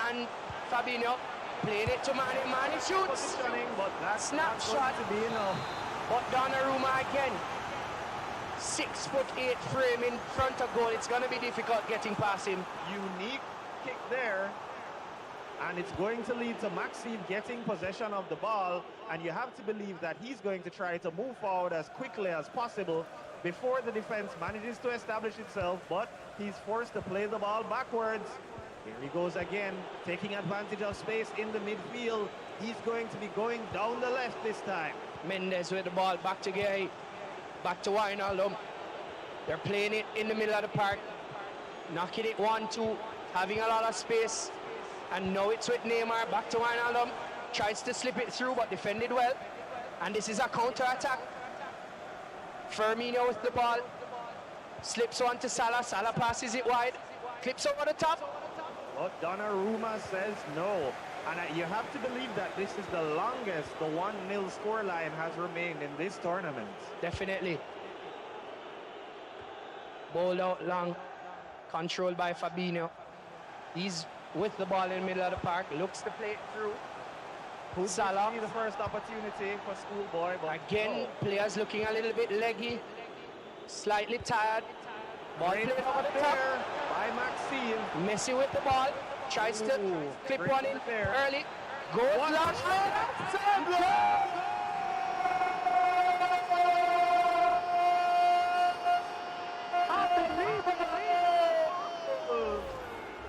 and Fabinho played it to Mane. Mane shoots. Positioning, but that's Snapshot. not going to be enough. But Donnarumma again. 6'8" frame in front of goal. It's going to be difficult getting past him. Unique kick there, and it's going to lead to Maxime getting possession of the ball, and you have to believe that he's going to try to move forward as quickly as possible before the defense manages to establish itself, but he's forced to play the ball backwards. Here he goes again, taking advantage of space in the midfield. He's going to be going down the left this time. with the ball, back to JEI, back to Wijnaldum. They're playing it in the middle of the park, knocking it 1-2, having a lot of space. And now it's with Neymar, back to Wijnaldum. Tries to slip it through, but defended well. And this is a counter-attack. Firmino with the ball. Slips one to Salah. Salah passes it wide. Clips over the top. But Donnarumma says no. And you have to believe that this is the longest the 1-0 scoreline has remained in this tournament. Definitely. Ball out long. Controlled by Fabinho. He's with the ball in the middle of the park. Looks to play it through. Salah. The first opportunity for Schoolboy. But again, players looking a little bit leggy. Slightly tired. Ball played over the top. By Maxime. Messi with the ball. Tries to clip one in early. Goes long.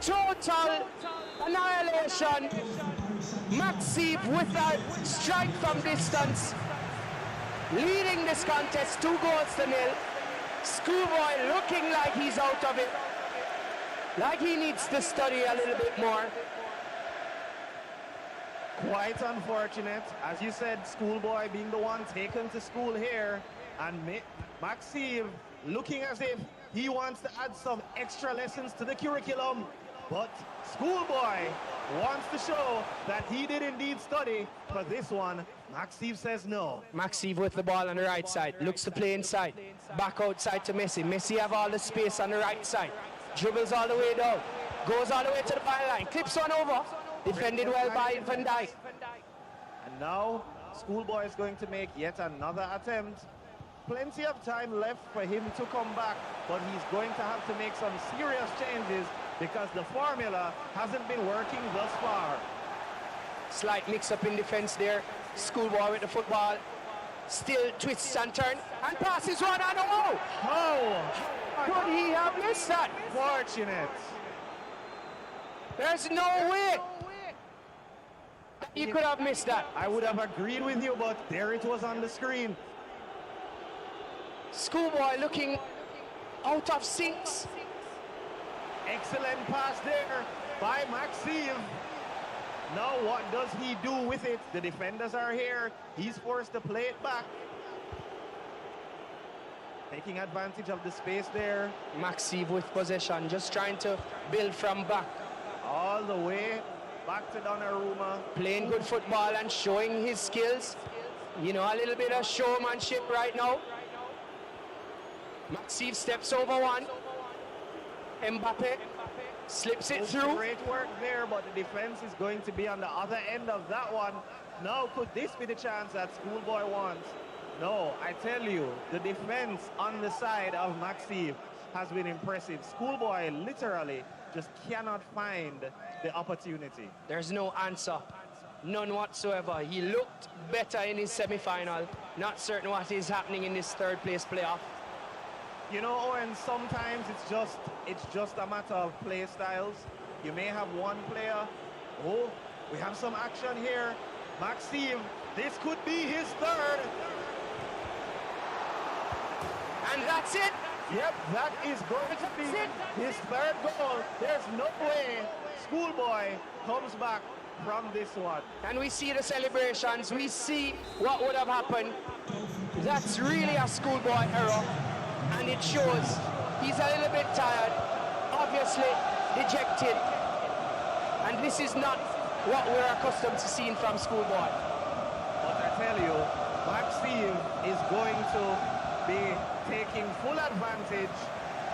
Total annihilation. Maxime with a strike from distance. Leading this contest 2-0. Schoolboy looking like he's out of it. Like he needs to study a little bit more. Quite unfortunate. As you said, Schoolboy being the one taken to school here. And Maxime looking as if he wants to add some extra lessons to the curriculum. But Schoolboy wants to show that he did indeed study for this one. Maxime says no. Maxime with the ball on the right side. Looks to play inside. Back outside to Messi. Messi have all the space on the right side. Dribbles all the way down. Goes all the way to the byline. Clips one over. Defended well by Van Dijk. And now Schoolboy is going to make yet another attempt. Plenty of time left for him to come back, but he's going to have to make some serious changes because the formula hasn't been working thus far. Slight mix-up in defense there. Schoolboy with the football. Still twists and turns. And passes one and oh! Oh, Could he have missed that? fortunate. There's no way he could have missed that. I would have agreed with you, but there it was on the screen. Schoolboy looking out of syncs. Excellent pass there by Maxime. Now what does he do with it? The defenders are here. He's forced to play it back. Taking advantage of the space there. Maxime with possession, just trying to build from back. All the way back to Donnarumma. Playing good football and showing his skills. You know, a little bit of showmanship right now. Maxime steps over one. Mbappe slips it through. Great work there, but the defense is going to be on the other end of that one. Now, could this be the chance that Schoolboy wants? No, I tell you, the defense on the side of Maxime has been impressive. Schoolboy literally just cannot find the opportunity. There's no answer. None whatsoever. He looked better in his semi-final. Not certain what is happening in this third place playoff. You know, Owen, sometimes it's just a matter of play styles. You may have one player. Oh, we have some action here. Maxime, this could be his third. And that's it. Yep, that is going to be his third goal. There's no way Schoolboy comes back from this one. And we see the celebrations. We see what would have happened. That's really a Schoolboy error. And it shows he's a little bit tired, obviously dejected. And this is not what we're accustomed to seeing from Schoolboy. But I tell you, Maxime is going to be taking full advantage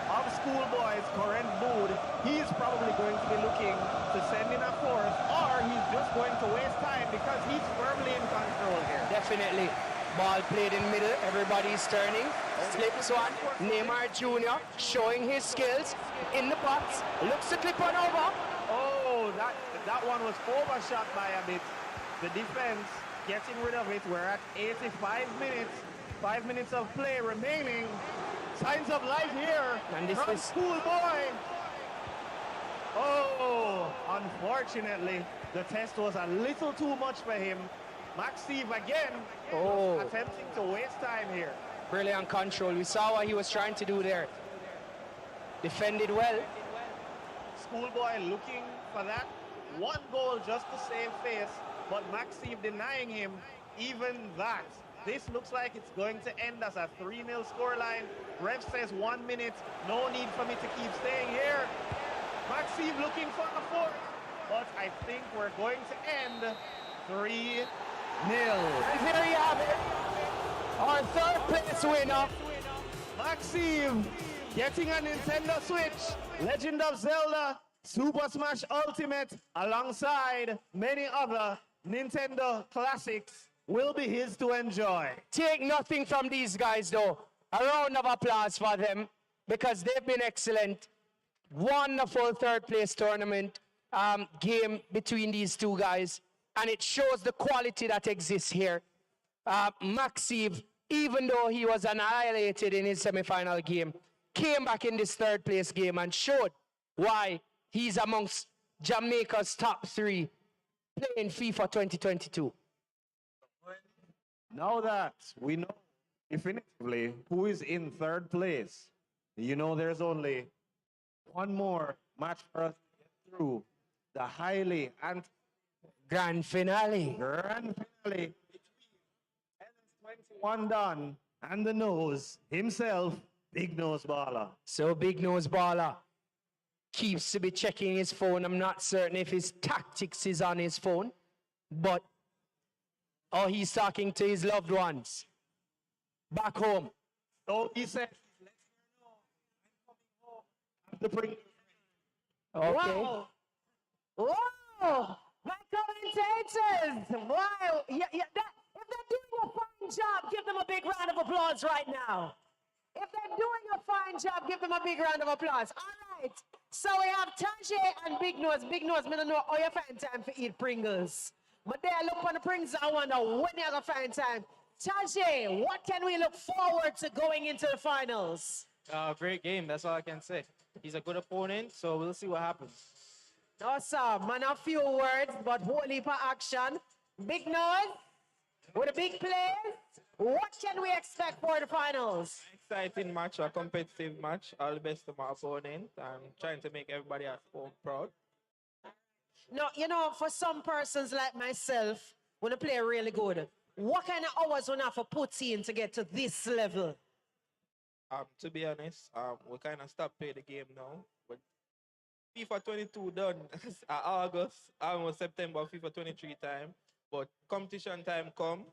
of Schoolboy's current mood. He's probably going to be looking to send in a fourth, or he's just going to waste time because he's firmly in control here. Definitely. Ball played in middle, everybody's turning. Slips one. Neymar Jr. showing his skills in the box. Looks to clip on over. Oh, that one was overshot by a bit. The defense getting rid of it. We're at 85 minutes. 5 minutes of play remaining. Signs of life here And this from is Schoolboy. Oh, unfortunately, the test was a little too much for him. Maxime again attempting to waste time here. brilliant control. We saw what he was trying to do there. Defended well. Schoolboy looking for that one goal just to save face, but Maxime denying him even that. This looks like it's going to end as a 3-0 scoreline. Ref says 1 minute, no need for me to keep staying here. Maxime looking for a fourth, but I think we're going to end 3-0. And there you have it. Our third place winner. Maxime getting a Nintendo Switch, Legend of Zelda, Super Smash Ultimate, alongside many other Nintendo classics will be his to enjoy. Take nothing from these guys though. A round of applause for them because they've been excellent. Wonderful third place tournament game between these two guys. And it shows the quality that exists here. Maxime, even though he was annihilated in his semi-final game, came back in this third place game and showed why he's amongst Jamaica's top 3 playing FIFA 2022. Now that we know definitively who is in third place, you know there's only one more match for us to get through. The highly Grand finale. grand finale between LS21 Don and the nose himself, Big Nose Baller. So Big Nose Baller keeps to be checking his phone. I'm not certain if his tactics is on his phone, but he's talking to his loved ones back home. So he said, let her know I'm coming home. I have to bring Okay. Wow! Wow! My commentators! Wow! Yeah, if they're doing a fine job, give them a big round of applause right now. If they're doing a fine job, give them a big round of applause. All right. So we have Tajay and Big Nose. Big Nose, I don't know how you find time to eat Pringles. But there, look on the Pringles, I wonder when you're going to find time. Tajay, what can we look forward to going into the finals? Great game. That's all I can say. He's a good opponent, so we'll see what happens. Awesome. Man, a few words, but whole heap of action. Big Nose, with a big plays, what can we expect for the finals? Exciting match, a competitive match. All the best to my opponent. I'm trying to make everybody at home proud. No, you know, for some persons like myself, when I play really good, what kind of hours we have to put in to get to this level? To be honest, we kind of stopped playing the game now. But FIFA 22 done August, almost September, FIFA 23 time. But competition time come.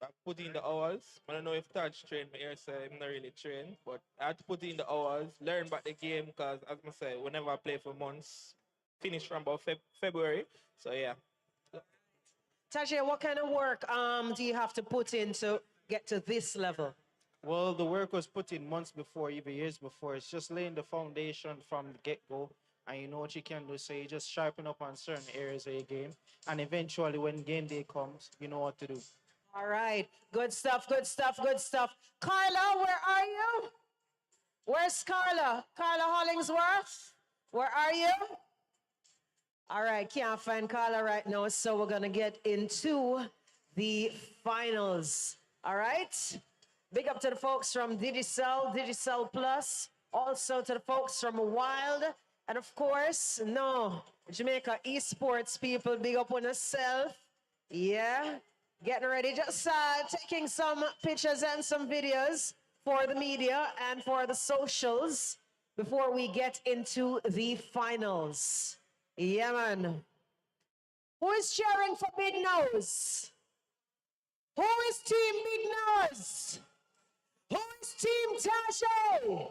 I put in the hours. I don't know if Touch trained me here, so I'm not really trained. But I had to put in the hours, learn about the game, because as I say, whenever I play for months, finish from about February. So yeah. Tajay, what kind of work do you have to put in to get to this level? Well, the work was put in months before, even years before. It's just laying the foundation from the get-go, and you know what you can do. So you just sharpen up on certain areas of your game, and eventually when game day comes, you know what to do. All right. Good stuff, good stuff, good stuff. Carla, where are you? Where's Carla? Carla Hollingsworth? Where are you? All right, can't find Carla right now, so we're going to get into the finals. All right? Big up to the folks from Digicel, Digicel Plus. Also to the folks from Wylde. And of course, no, Jamaica esports people, big up on yourself. Yeah. Getting ready, just taking some pictures and some videos for the media and for the socials before we get into the finals. Yeah, man. Who is cheering for Big Nose? Who is Team Big Nose? Who is Team Tajay?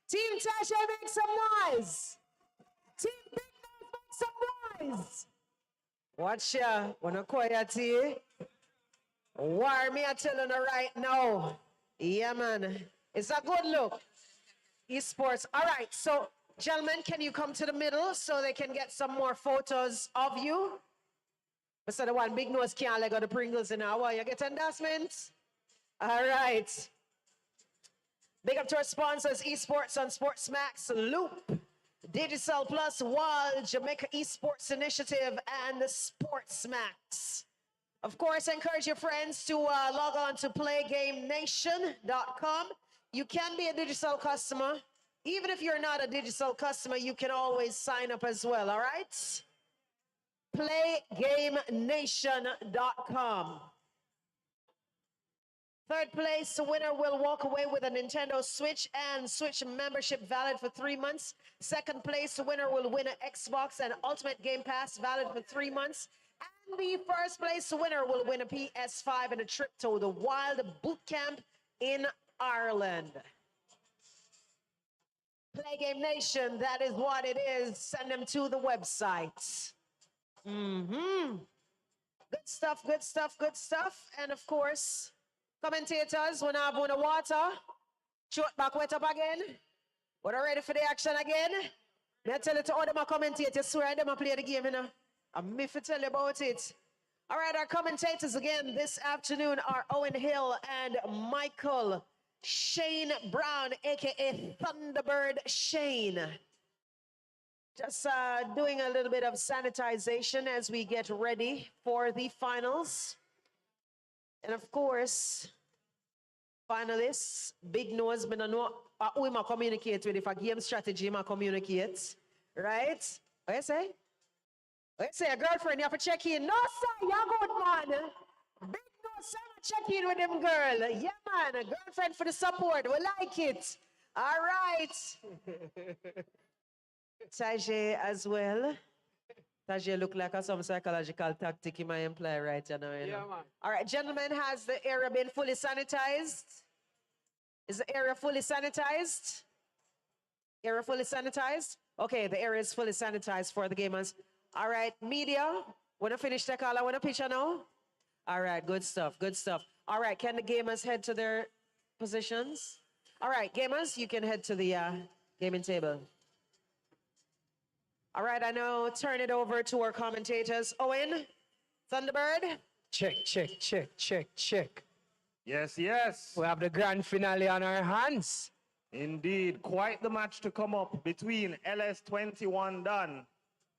Team Tajay, make some noise. Team Big Nose, make some noise. Watch ya, wanna quiet here. War me, I telling you right now. Yeah, man. It's a good look. Esports. All right, so gentlemen, can you come to the middle so they can get some more photos of you? Mr. The one Big Nose can't let go the Pringles in our you get endorsements? All right. Big up to our sponsors, Esports on Sports Max, Loop, Digicel Plus, Wylde, Jamaica Esports Initiative, and the Sports Max. Of course, I encourage your friends to log on to playgamenation.com. You can be a Digicel customer. Even if you're not a Digicel customer, you can always sign up as well, all right? Playgamenation.com. Third place winner will walk away with a Nintendo Switch and Switch membership valid for 3 months. Second place winner will win an Xbox and Ultimate Game Pass valid for 3 months. And the first place winner will win a PS5 and a trip to the Wylde Boot Camp in Ireland. Play Game Nation, that is what it is. Send them to the website. Good stuff, good stuff, good stuff. And of course, commentators, when I have one water, short back wet up again. We're ready for the action again. May I tell you to all them commentators, swear them play the game, you know. I'm me to tell you about it. All right, our commentators again this afternoon are Owen Hill and Michael Shane Brown, aka Thunderbird Shane. Just doing a little bit of sanitization as we get ready for the finals. And of course, finalists, Big Nose, I don't know who I communicate with. If a game strategy, I communicate. Right? What you say? What you say? A girlfriend, you have to check in. No, sir, you're good, man. Big Nose, check in with them, girl. Yeah, man. A girlfriend for the support. We like it. All right. Tajay as well. Tajay look like some psychological tactic he might employ right now. You know? Yeah, man. All right, gentlemen, has the area been fully sanitized? Is the area fully sanitized? Area fully sanitized? Okay, the area is fully sanitized for the gamers. All right, media, when I finish the call, I want a picture now. All right, good stuff, good stuff. All right, can the gamers head to their positions? All right, gamers, you can head to the gaming table. All right, I now turn it over to our commentators. Owen, Thunderbird. Check, check, check, check, check. Yes, yes. We have the grand finale on our hands. Indeed, quite the match to come up between LS21 Dunn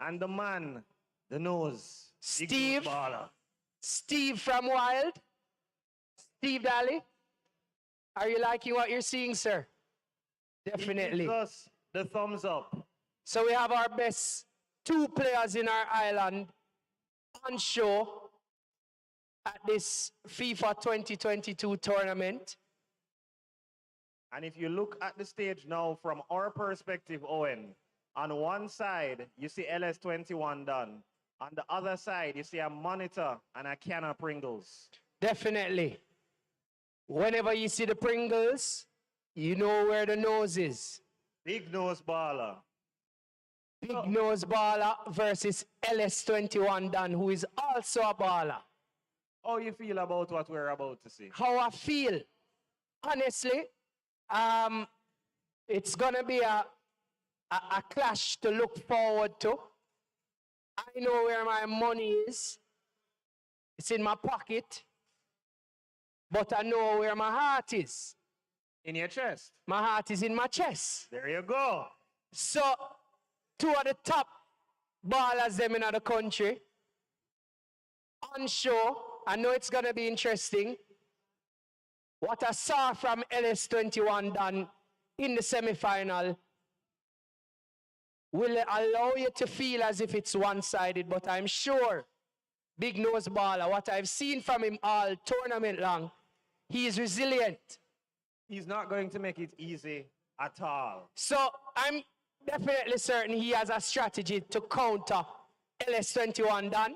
and the man, the nose, Big Steve. Nose Baller. Steve from Wylde. Steve Daly. Are you liking what you're seeing, sir? Definitely. He gives us the thumbs up. So we have our best two players in our island on show at this FIFA 2022 tournament. And if you look at the stage now from our perspective, Owen, on one side, you see LS21 Dunn. On the other side, you see a monitor and a can of Pringles. Definitely. Whenever you see the Pringles, you know where the nose is. Big Nose Baller. Big Nose Baller versus LS21 Dunn, who is also a baller. How you feel about what we're about to see? How I feel? Honestly, it's going to be a clash to look forward to. I know where my money is. It's in my pocket. But I know where my heart is. In your chest. My heart is in my chest. There you go. So, two of the top ballers them in the country on show. I know it's going to be interesting. What I saw from LS21 Dunn in the semi-final will allow you to feel as if it's one-sided, but I'm sure Big Nose Baller, what I've seen from him all tournament long, he is resilient. He's not going to make it easy at all. So I'm definitely certain he has a strategy to counter LS21 Dunn.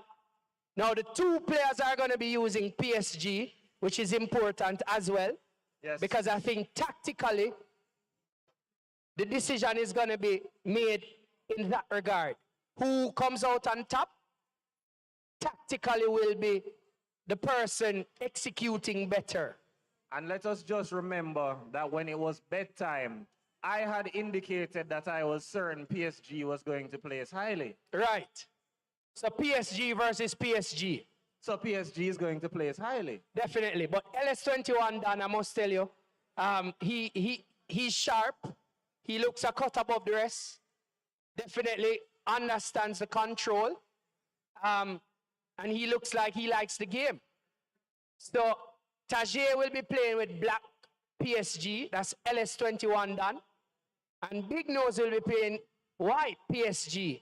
Now the two players are going to be using PSG, which is important as well. Yes. Because I think tactically, the decision is going to be made in that regard. Who comes out on top, tactically will be the person executing better. And let us just remember that when it was bedtime, I had indicated that I was certain PSG was going to place highly. Right. So PSG versus PSG. So PSG is going to place highly. Definitely. But LS21 Dunn, I must tell you, he's sharp. He looks a cut above the rest. Definitely understands the control. And he looks like he likes the game. So Tajay will be playing with black PSG. That's LS21 Dunn. And Big Nose will be playing white PSG.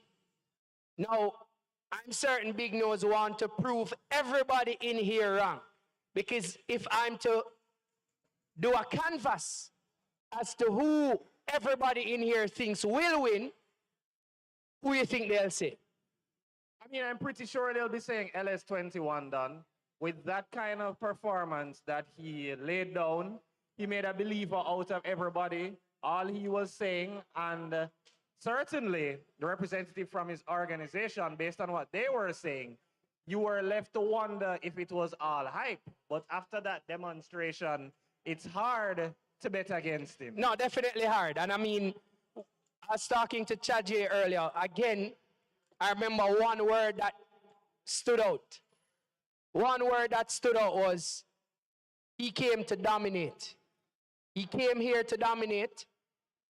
Now, I'm certain Big Nose want to prove everybody in here wrong. Because if I'm to do a canvas as to who everybody in here thinks will win, who you think they'll say? I mean, I'm pretty sure they'll be saying LS21 Dunn. With that kind of performance that he laid down, he made a believer out of everybody. All he was saying, and certainly the representative from his organization, based on what they were saying, you were left to wonder if it was all hype. But after that demonstration, it's hard to bet against him. No, definitely hard. And I mean, I was talking to Chadjay earlier. Again, I remember one word that stood out. One word that stood out was, he came to dominate. He came here to dominate,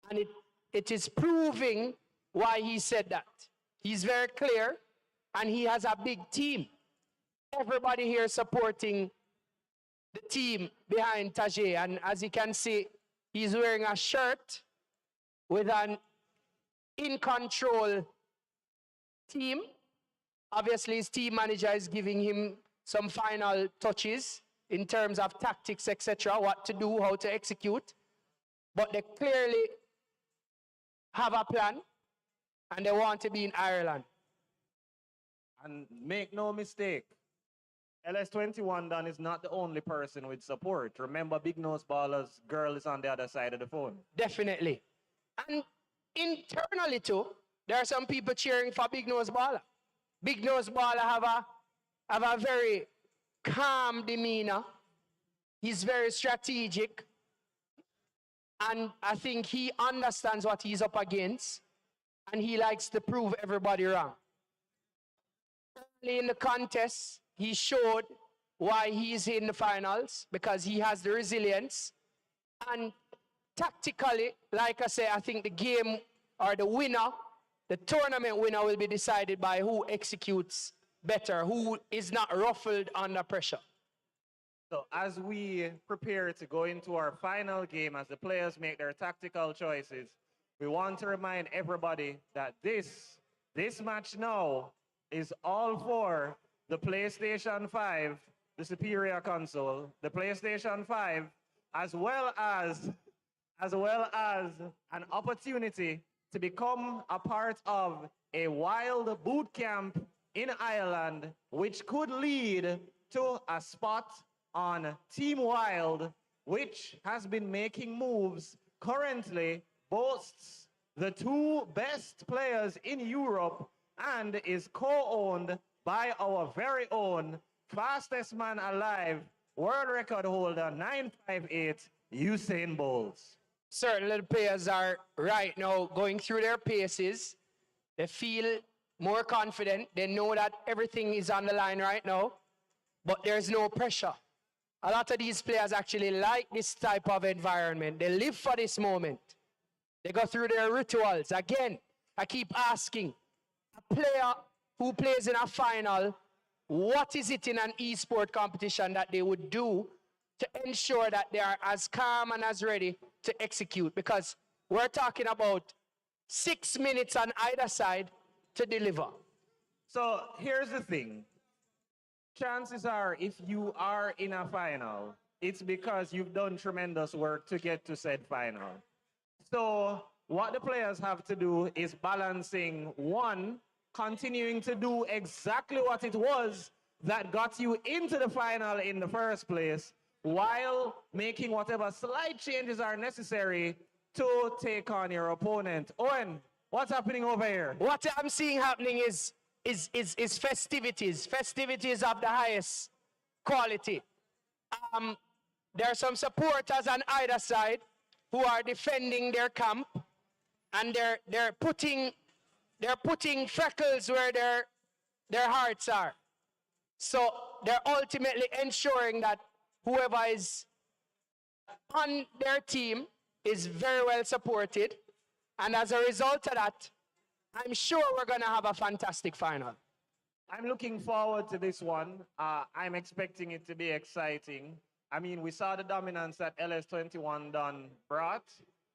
and it is proving why he said that. He's very clear, and he has a big team. Everybody here supporting the team behind Tajay, and as you can see, he's wearing a shirt with an in-control team. Obviously, his team manager is giving him some final touches in terms of tactics, etc., what to do, how to execute. But they clearly have a plan, and they want to be in Ireland. And make no mistake, LS21 Dunn is not the only person with support. Remember, Big Nose Baller's girl is on the other side of the phone. Definitely. And internally too, there are some people cheering for Big Nose Baller. Big Nose Baller have a very calm demeanor. He's very strategic. And I think he understands what he's up against. And he likes to prove everybody wrong. Early in the contest, he showed why he's in the finals, because he has the resilience. And tactically, like I say, I think the game or the winner, the tournament winner, will be decided by who executes better, who is not ruffled under pressure. So as we prepare to go into our final game, as the players make their tactical choices, we want to remind everybody that this match now is all for the PlayStation 5, the superior console, the PlayStation 5, as well as an opportunity to become a part of a Wylde boot camp in Ireland, which could lead to a spot on Team Wylde, which has been making moves, currently boasts the two best players in Europe and is co-owned by our very own fastest man alive, world record holder 958, Usain Bolt. Certain little players are right now going through their paces. They feel more confident. They know that everything is on the line right now, but there's no pressure. A lot of these players actually like this type of environment. They live for this moment. They go through their rituals. Again, I keep asking, a player who plays in a final, what is it in an esport competition that they would do to ensure that they are as calm and as ready to execute? Because we're talking about 6 minutes on either side to deliver. So here's the thing. Chances are, if you are in a final, it's because you've done tremendous work to get to said final. So what the players have to do is balancing, one, continuing to do exactly what it was that got you into the final in the first place, while making whatever slight changes are necessary to take on your opponent. Owen, what's happening over here? What I'm seeing happening is festivities of the highest quality. There are some supporters on either side who are defending their camp, and they're putting freckles where their hearts are. So they're ultimately ensuring that whoever is on their team is very well supported, and as a result of that, I'm sure we're going to have a fantastic final. I'm looking forward to this one. I'm expecting it to be exciting. I mean, we saw the dominance that LS21 done brought.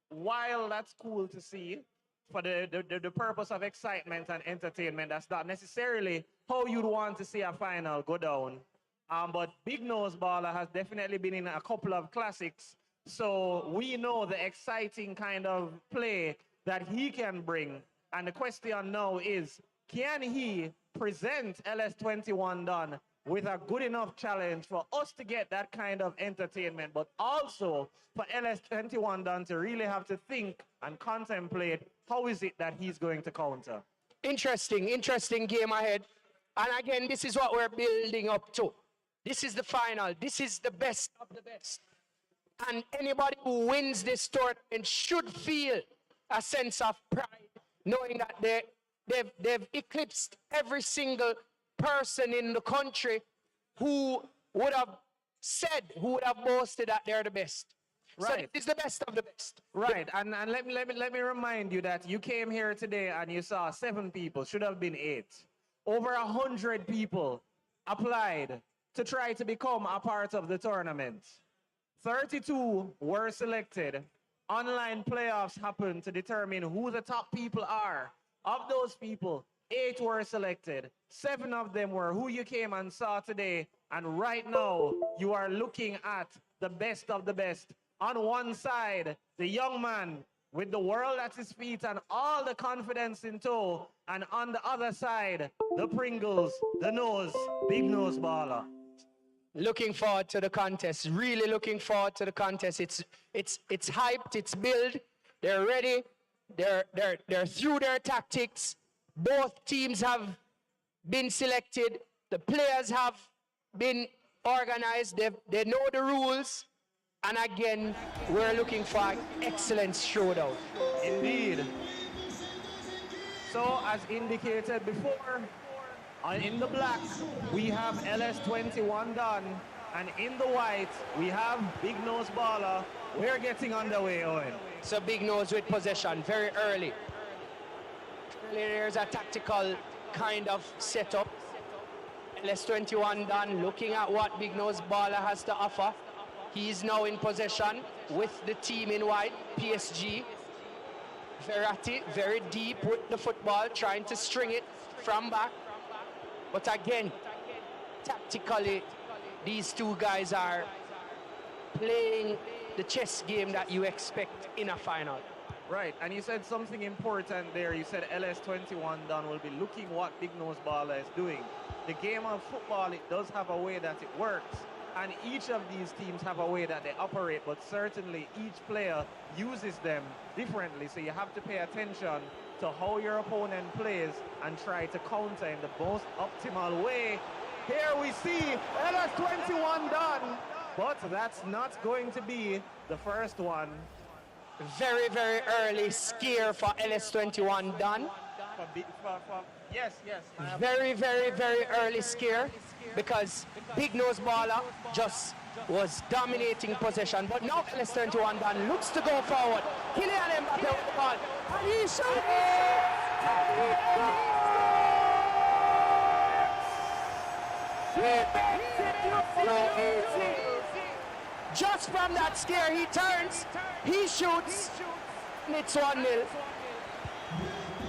While that's cool to see, for the purpose of excitement and entertainment, that's not necessarily how you'd want to see a final go down. But Big Nose Baller has definitely been in a couple of classics, so we know the exciting kind of play that he can bring. And the question now is, can he present LS21 done with a good enough challenge for us to get that kind of entertainment, but also for LS21 done to really have to think and contemplate how is it that he's going to counter. Interesting game ahead. And again, this is what we're building up to. This is the final. This is the best of the best. And anybody who wins this tournament should feel a sense of pride, knowing that they've eclipsed every single person in the country who would have said, who would have boasted that they're the best. Right. So this is the best of the best. Right, and let me remind you that you came here today and you saw 7 people, should have been 8. Over 100 people applied to try to become a part of the tournament. 32 were selected. Online playoffs happened to determine who the top people are. Of those people, 8 were selected. 7 of them were who you came and saw today. And right now, you are looking at the best of the best. On one side, the young man with the world at his feet and all the confidence in tow. And on the other side, the Pringles, the nose, Big Nose Baller. Looking forward to the contest. Really looking forward to the contest. It's hyped. It's built. They're ready. They're through their tactics. Both teams have been selected. The players have been organized, they know the rules, and again, we're looking for an excellent showdown. Indeed. So, as indicated before, in the black, we have LS21 done, and in the white, we have Big Nose Baller. We're getting underway, Owen. So Big Nose with possession very early. There's a tactical kind of setup. LS21 done, looking at what Big Nose Baller has to offer. He's now in possession with the team in white, PSG. Verratti, very deep with the football, trying to string it from back. But again, tactically, these two guys are playing the chess game that you expect in a final. Right, and you said something important there. You said LS21 done will be looking what Big Nose Baller is doing. The game of football, it does have a way that it works. And each of these teams have a way that they operate, but certainly each player uses them differently. So you have to pay attention to how your opponent plays and try to counter in the most optimal way. Here we see LS21 done, but that's not going to be the first one. Very, very early scare for LS21 done. Yes. Very, very, very early scare because Big Nose Baller just was dominating possession. But now LS21 done looks to go forward. Kylian Mbappe with the ball. And he shot it! Just from that scare, he turns, he shoots, and it's 1-0.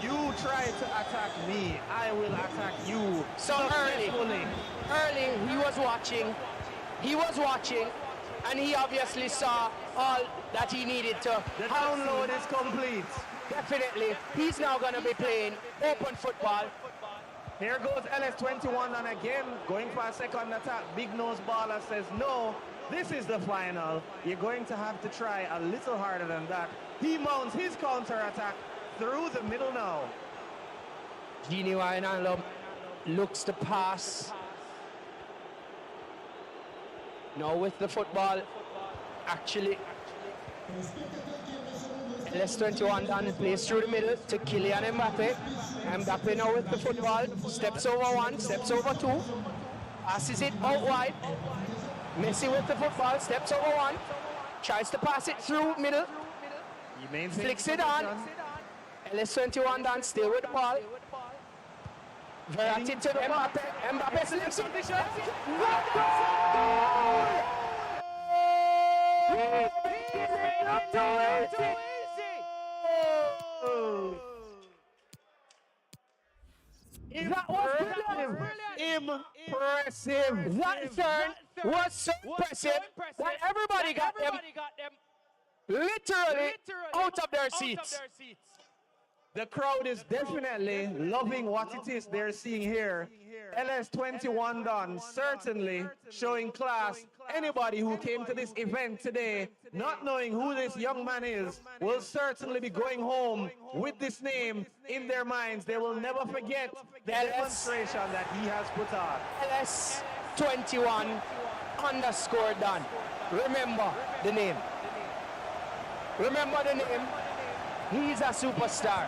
You try to attack me, I will attack you. So early, he was watching, and he obviously saw all that he needed to. The download is complete. Definitely, he's now going to be playing open football. Here goes LS21, and again, going for a second attack. Big Nose Baller says, no, this is the final. You're going to have to try a little harder than that. He mounts his counter-attack through the middle now. Genie Wijnaldum looks to pass. Now with the football, actually, LS21 done, plays through the middle to Kylian Mbappe. Mbappe now with the football, steps over one, steps over two, passes it out wide. Messi with the football, steps over one, tries to pass it through middle, flicks it on. LS21 done, still with the ball. Verratti to Mbappe. Mbappe slips on the shot. That was impressive. That turn was so impressive that everybody got them literally out of their seats. The crowd is definitely loving what it is they're seeing here. LS21 done, certainly showing class. Anybody who came to this event today, not knowing who this young man is, will certainly be going home with this name in their minds. They will never forget the demonstration that he has put on. LS21 underscore done. Remember the name. Remember the name. He's a superstar.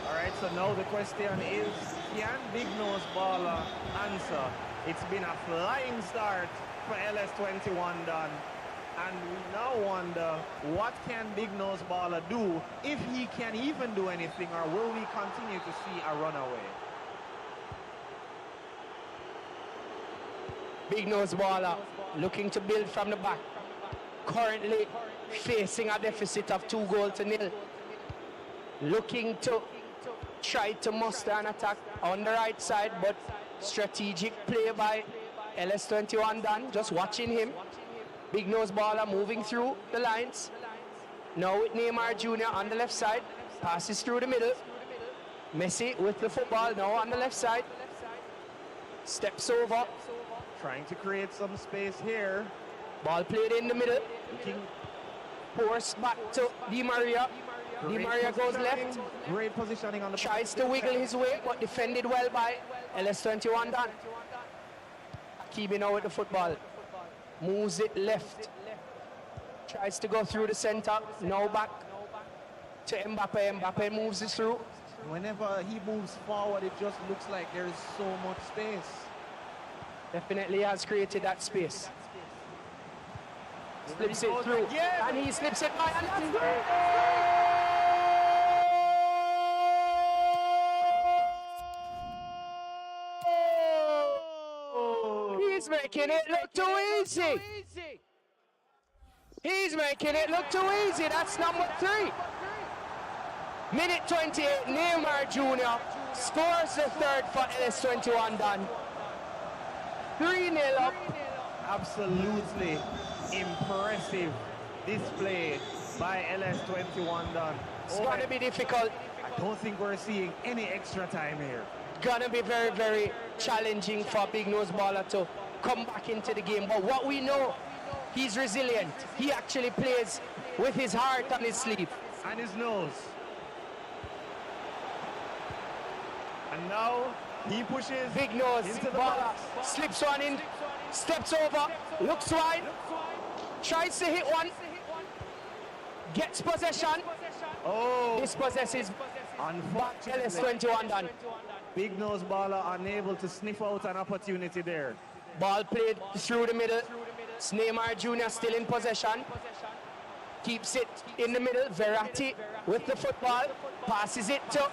All right, so now the question is, can Big Nose Baller answer? It's been a flying start for LS21 done. And we now wonder, what can Big Nose Baller do, if he can even do anything, or will we continue to see a runaway? Big Nose Baller looking to build from the back. Currently facing a deficit of 2-0. Looking to try to muster an attack on the right side, but strategic play by LS21 done. Just watching him. Big Nose Baller moving through the lines. Now with Neymar Jr. on the left side. Passes through the middle. Messi with the football now on the left side. Steps over. Trying to create some space here. Ball played in the middle. Forced back to Di Maria. Di Maria goes left. Great positioning on the Tries to wiggle his way, but defended well by LS21 done. Hakimi now with the football. Moves it left. Tries to go through the center. Now back to Mbappe. Mbappe moves it through. Whenever he moves forward, it just looks like there is so much space. Definitely has created that space. Slips it through. Yes. And he slips it by. And that's He's making it look too easy. He's making it look too easy. That's number 3. Minute 28, Neymar Jr. scores the third for LS21 done. 3-0 up. Absolutely impressive display by LS21 done. It's going to be difficult. I don't think we're seeing any extra time here. Gonna be very, very challenging for Big Nose Baller to come back into the game. But what we know, he's resilient. He actually plays with his heart on his sleeve. And his nose. And now he pushes Big Nose into the Baller box. slips one in, steps over, looks wide, tries to hit one, gets possession, Oh, dispossesses unfortunately, LS21 done. Big Nose Baller unable to sniff out an opportunity there. Ball played through the middle. It's Neymar Jr. still in possession. Keeps it in the middle. Verratti with the football. Passes it to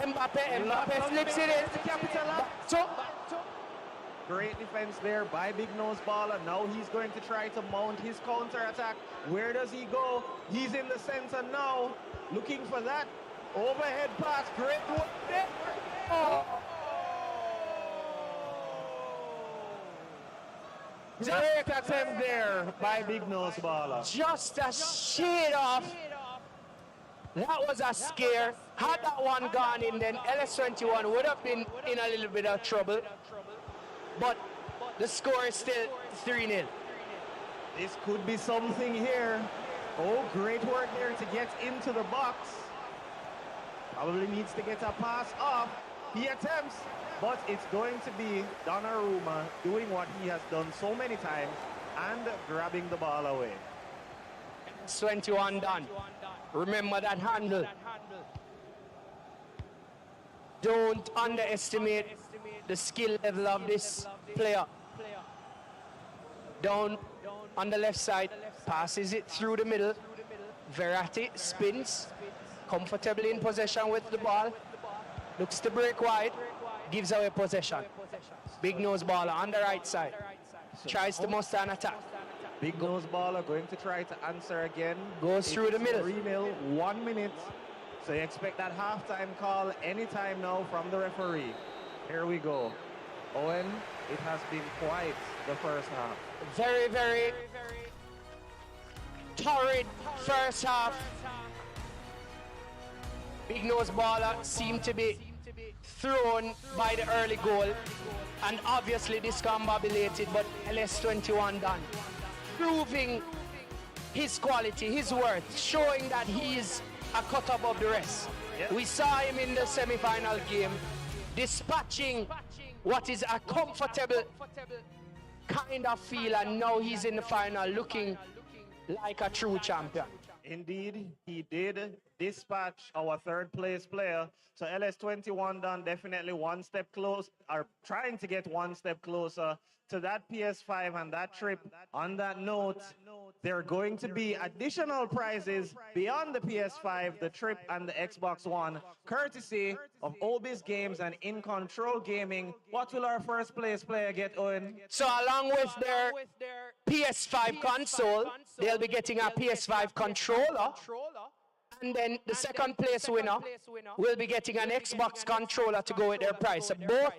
Mbappe. Mbappe flips it in. Back to Great defense there by Big Nose Baller. Now he's going to try to mount his counter-attack. Where does he go? He's in the center now, looking for that overhead pass. Great work there. Oh. Great attempt there by Big Nose Baller. just a shade off. That was a scare. Had that one gone in, then LS21 would have been in a little bit of trouble. But the score is still 3-0. This could be something here. Oh, great work there to get into the box. Probably needs to get a pass off. He attempts, but it's going to be Donnarumma doing what he has done so many times and grabbing the ball away. 21 done. Remember that handle. Don't underestimate the skill level of this player. Down on the left side, passes it through the middle. Verratti spins, comfortably in possession with the ball. Looks to break wide, gives away possession. Big Nose Baller on the right side. Tries to muster an attack. Big Nose Baller going to try to answer again. Goes through the middle. 3-0, 1 minute. So you expect that halftime call anytime now from the referee. Here we go. Owen, it has been quite the first half. Very, very torrid first half. Big Nose Baller seemed to be thrown by the early goal, and obviously discombobulated, but LS21 done. Proving his quality, his worth, showing that he is a cut above the rest. Yep. We saw him in the semi-final game, dispatching what is a comfortable kind of feel, and now he's in the final looking like a true champion. Indeed, he did dispatch our third place player. So LS21 done definitely one step close, or trying to get one step closer to that PS5 and that trip. On that note, there are going to be additional prizes beyond the PS5, the trip, and the Xbox One, courtesy of Obis Games and In Control Gaming. What will our first place player get, Owen? So along with their PS5 console, they'll be getting a PS5 controller, and then the second place winner will be getting an Xbox controller to go with their prize. So both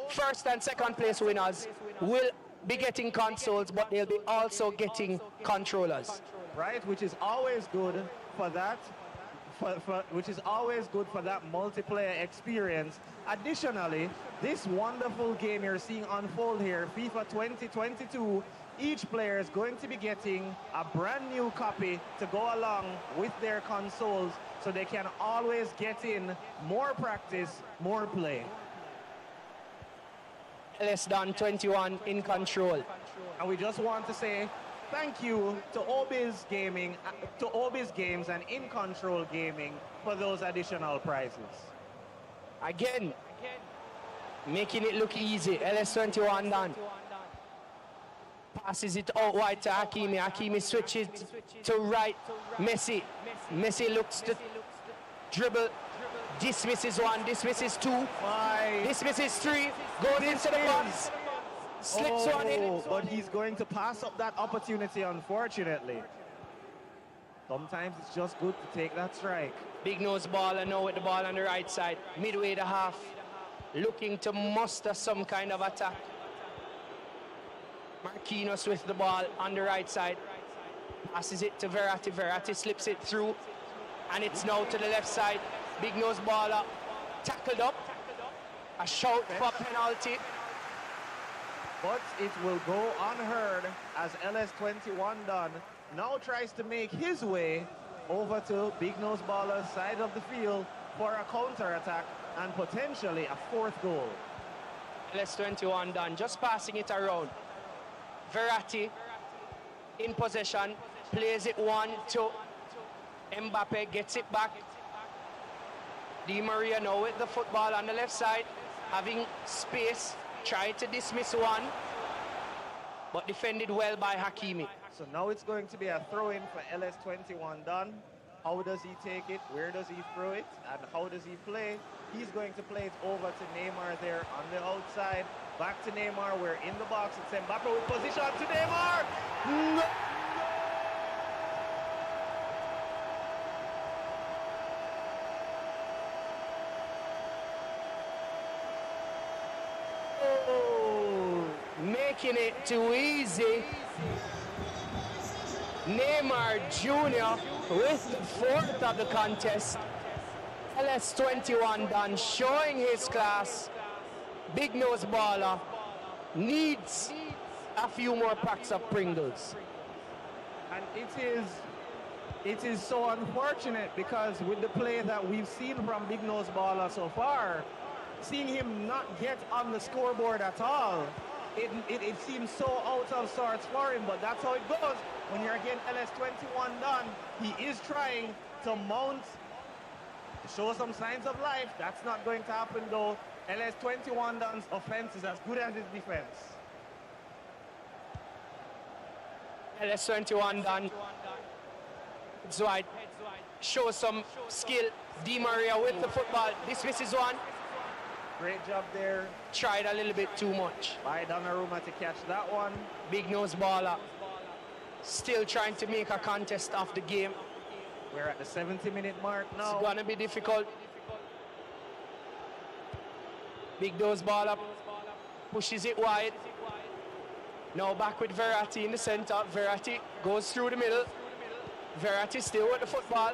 first and second place winners will be getting consoles, but they'll be also getting controllers. Right, which is always good for that. Which is always good for that multiplayer experience. Additionally, this wonderful game you're seeing unfold here, FIFA 2022, each player is going to be getting a brand new copy to go along with their consoles, so they can always get in more practice, more play. less than 21 in control. And we just want to say thank you to Obi's Gaming, to Obi's Games and In Control Gaming for those additional prizes. Again, making it look easy. LS21 done. Passes it out wide to Hakimi. Hakimi switches to right. Messi. Messi looks to dribble. Dismisses one. Dismisses two. Dismisses three. Goes into the box. Slips one in. But he's going to pass up that opportunity, unfortunately. Sometimes it's just good to take that strike. Big nose baller now with the ball on the right side. Midway the half. Looking to muster some kind of attack. Marquinhos with the ball on the right side. Passes it to Verratti. Verratti slips it through. And it's now to the left side. Big nose baller. Tackled up. A shout for penalty. But it will go unheard as LS21 done now tries to make his way over to Big Nose Baller's side of the field for a counter-attack and potentially a fourth goal. LS21 done, just passing it around. Verratti in possession, plays it one to Mbappe, gets it back. Di Maria now with the football on the left side, having space, tried to dismiss one, but defended well by Hakimi. So now it's going to be a throw-in for LS21 done. How does he take it? Where does he throw it? And how does he play? He's going to play it over to Neymar there on the outside. Back to Neymar. We're in the box. It's Mbappe with position to Neymar. No! Oh, making it too easy. Neymar Jr. with the fourth of the contest. LS21 done, showing his class. Big nose baller needs a few more packs of Pringles. And it is so unfortunate because with the play that we've seen from Big Nose Baller so far, seeing him not get on the scoreboard at all, it seems so out of sorts for him, but that's how it goes. When you're again LS21 done, he is trying to mount, to show some signs of life. That's not going to happen though. LS21 done's offense is as good as his defense. LS21 done. It's wide. Show some skill. Di Maria with the football. Dismisses one. Great job there Tried a little bit too much. by Donnarumma to catch that one. Big nose baller. Still trying to make a contest of the game. We're at the 70-minute mark now. It's gonna be difficult. Big nose baller pushes it wide. Now back with Verratti in the center. Verratti goes through the middle. Verratti still with the football.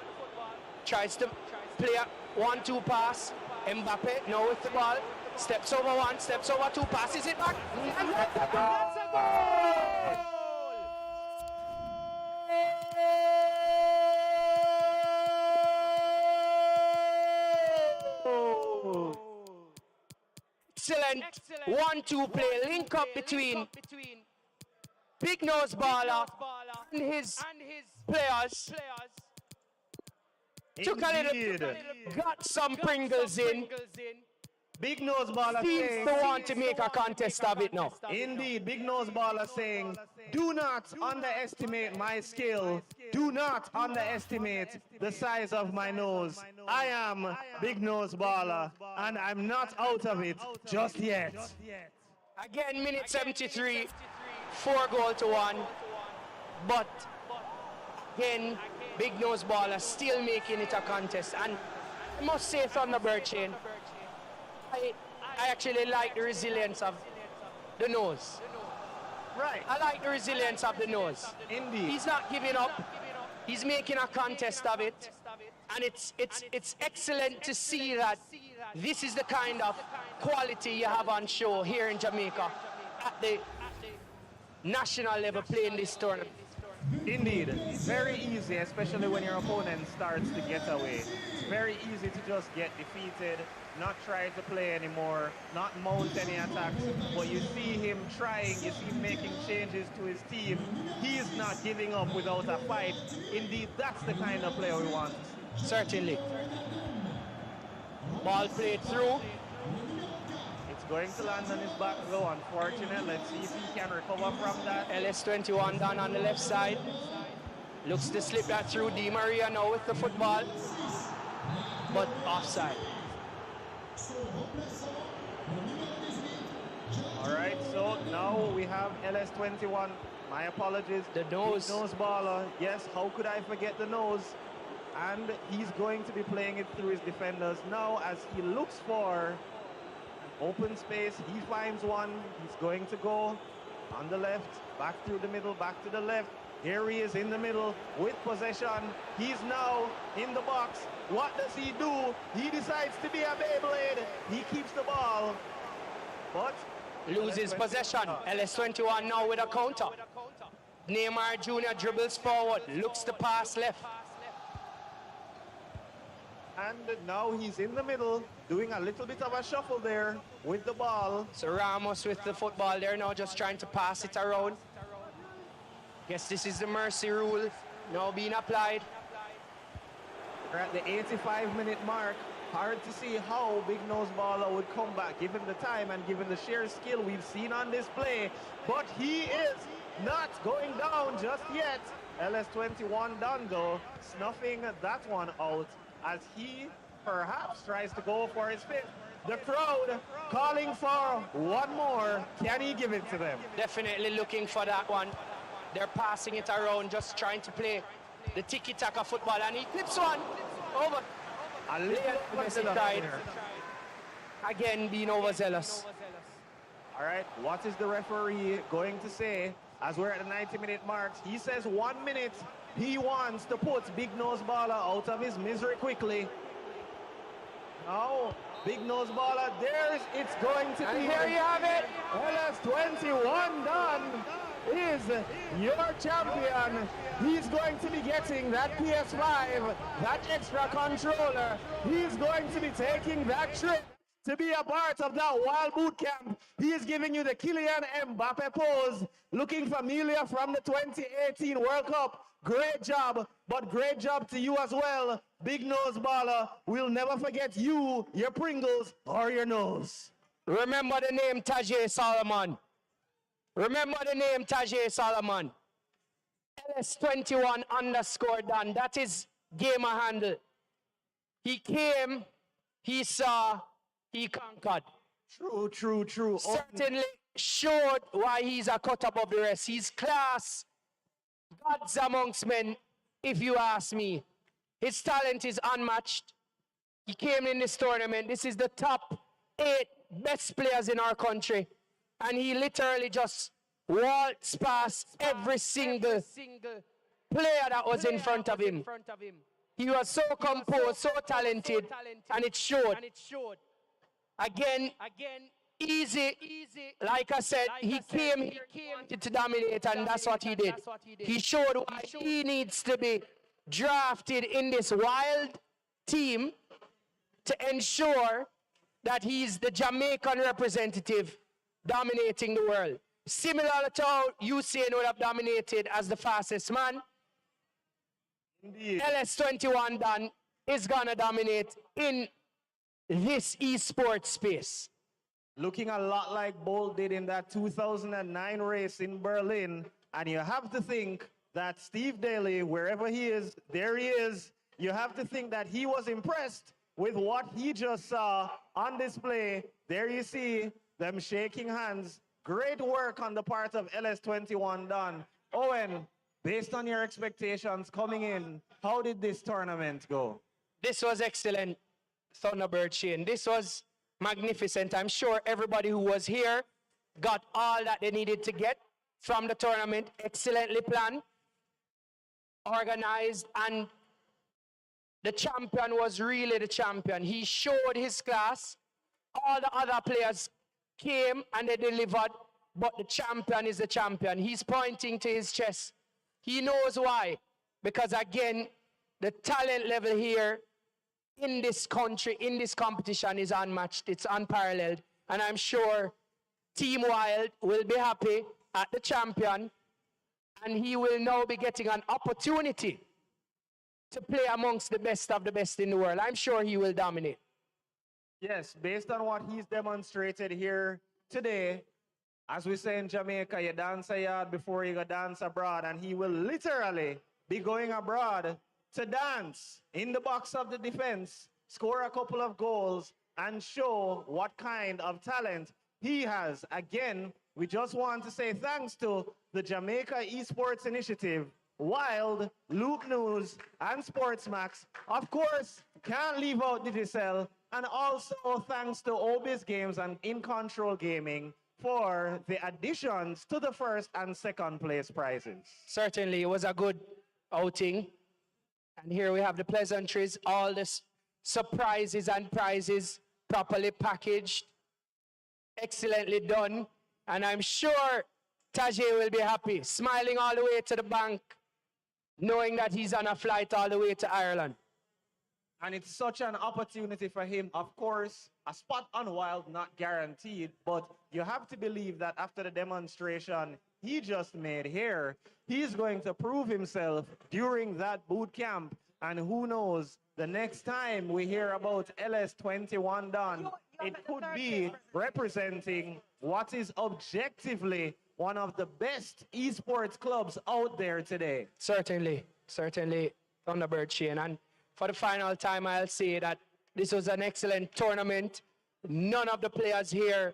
Tries to play a 1-2 pass. Mbappe now with the ball. Steps over one, steps over two, passes it back. And that's a goal! Excellent 1-2 play, link up between Big Nose Baller and his players. Took a little, got some Pringles in. Big Nose Baller Seems saying, to want to make a contest of it now. indeed, Big Nose Baller saying, do not underestimate my skill. Do not underestimate the size of my nose. I am Big Nose Baller, and I'm not out of it just yet. Again, minute 73, 4-1. But again, Big Nose Baller still making it a contest. And I must say, Thunderbird Chain, I actually like the resilience of the nose. Right, I like the resilience of the nose. indeed. He's not giving up. He's making a contest of it. And it's excellent to see that this is the kind of quality you have on show here in Jamaica at the national level playing this tournament. Indeed, very easy, especially when your opponent starts to get away. It's very easy to just get defeated, not try to play anymore, not mount any attacks. But you see him trying, you see him making changes to his team. He is not giving up without a fight. Indeed, that's the kind of player we want to see. Certainly. Ball played through. It's going to land on his back though, unfortunate. Let's see if he can recover from that. LS21 down on the left side. Looks to slip that through. Di Maria now with the football. But offside. All right, so now we have LS21. My apologies. The nose. Nose baller. Yes, how could I forget the nose? And he's going to be playing it through his defenders now as he looks for an open space. He finds one. He's going to go on the left, back through the middle, back to the left. Here he is in the middle with possession. He's now in the box. What does he do? He decides to be a Beyblade. He keeps the ball, but Loses possession. LS21 now with a counter. Neymar Jr. dribbles forward. Looks to pass left. And now he's in the middle, doing a little bit of a shuffle there with the ball. So Ramos with the football there now, just trying to pass it around. Guess this is the mercy rule now being applied. We're at the 85-minute mark. Hard to see how Big Nose Baller would come back, given the time and given the sheer skill we've seen on display. But he is not going down just yet. LS21 done though, snuffing that one out as he perhaps tries to go for his fifth. The crowd calling for one more. Can he give it to them? Definitely looking for that one. They're passing it around, just trying to play the tiki-taka football, and he clips one over. A little Messi tried. Again, being overzealous. All right, what is the referee going to say as we're at the 90-minute marks? He says 1 minute. He wants to put Big Nose Baller out of his misery quickly. Now, Big Nose Baller, it's going to be. And there you have it. LS21 done is your champion. He's going to be getting that PS5, that extra controller. He's going to be taking that trip to be a part of that Wylde boot camp. He is giving you the Kylian Mbappe pose, looking familiar from the 2018 World Cup. Great job, but great job to you as well, Big Nose Baller. We'll never forget you, your Pringles, or your nose. Remember the name Tajay Solomon. Remember the name Tajay Solomon. LS21 underscore done. That is gamer handle. He came, he saw, he conquered. True. Certainly showed why he's a cut above the rest. He's class. Gods amongst men, if you ask me. His talent is unmatched. He came in this tournament. This is the top 8 best players in our country. And he literally just waltzed past every single player that was in front of him. He was so composed, so talented, and it showed. Again, easy. Like I said, he came to dominate, and that's what he did. He showed why he needs to be drafted in this Wylde team to ensure that he's the Jamaican representative dominating the world. Similar to how Usain would have dominated as the fastest man, Indeed. LS21 Dan is gonna dominate in this esports space. Looking a lot like Bolt did in that 2009 race in Berlin. And you have to think that Steve Daly, wherever he is, there he is. You have to think that he was impressed with what he just saw on display. There you see them shaking hands. Great work on the part of LS21 done. Owen, based on your expectations coming in, how did this tournament go? This was excellent, Thunderbird Shane. This was magnificent. I'm sure everybody who was here got all that they needed to get from the tournament. Excellently planned, organized, and the champion was really the champion. He showed his class. All the other players came and they delivered, but the champion is the champion. He's pointing to his chest He knows why. Because again, the talent level here in this country, in this competition is unmatched. It's unparalleled. And I'm sure Team Wylde will be happy at the champion, and he will now be getting an opportunity to play amongst the best of the best in the world. I'm sure he will dominate. Yes, based on what he's demonstrated here today, as we say in Jamaica, you dance a yard before you go dance abroad, and he will literally be going abroad to dance in the box of the defense, score a couple of goals, and show what kind of talent he has. Again, we just want to say thanks to the Jamaica Esports Initiative, Wylde, Loop News, and Sportsmax. Of course, can't leave out Digicel, and also thanks to Obis Games and In Control Gaming for the additions to the first and second place prizes. Certainly, it was a good outing. And here we have the pleasantries, all the surprises and prizes properly packaged, excellently done. And I'm sure Tajay will be happy, smiling all the way to the bank, knowing that he's on a flight all the way to Ireland. And it's such an opportunity for him. Of course, a spot on Wylde not guaranteed, but you have to believe that after the demonstration he just made here, he's going to prove himself during that boot camp. And who knows, the next time we hear about LS21 done, it could be representing what is objectively one of the best esports clubs out there today. Certainly, certainly, Thunderbird Shane. And for the final time, I'll say that this was an excellent tournament. None of the players here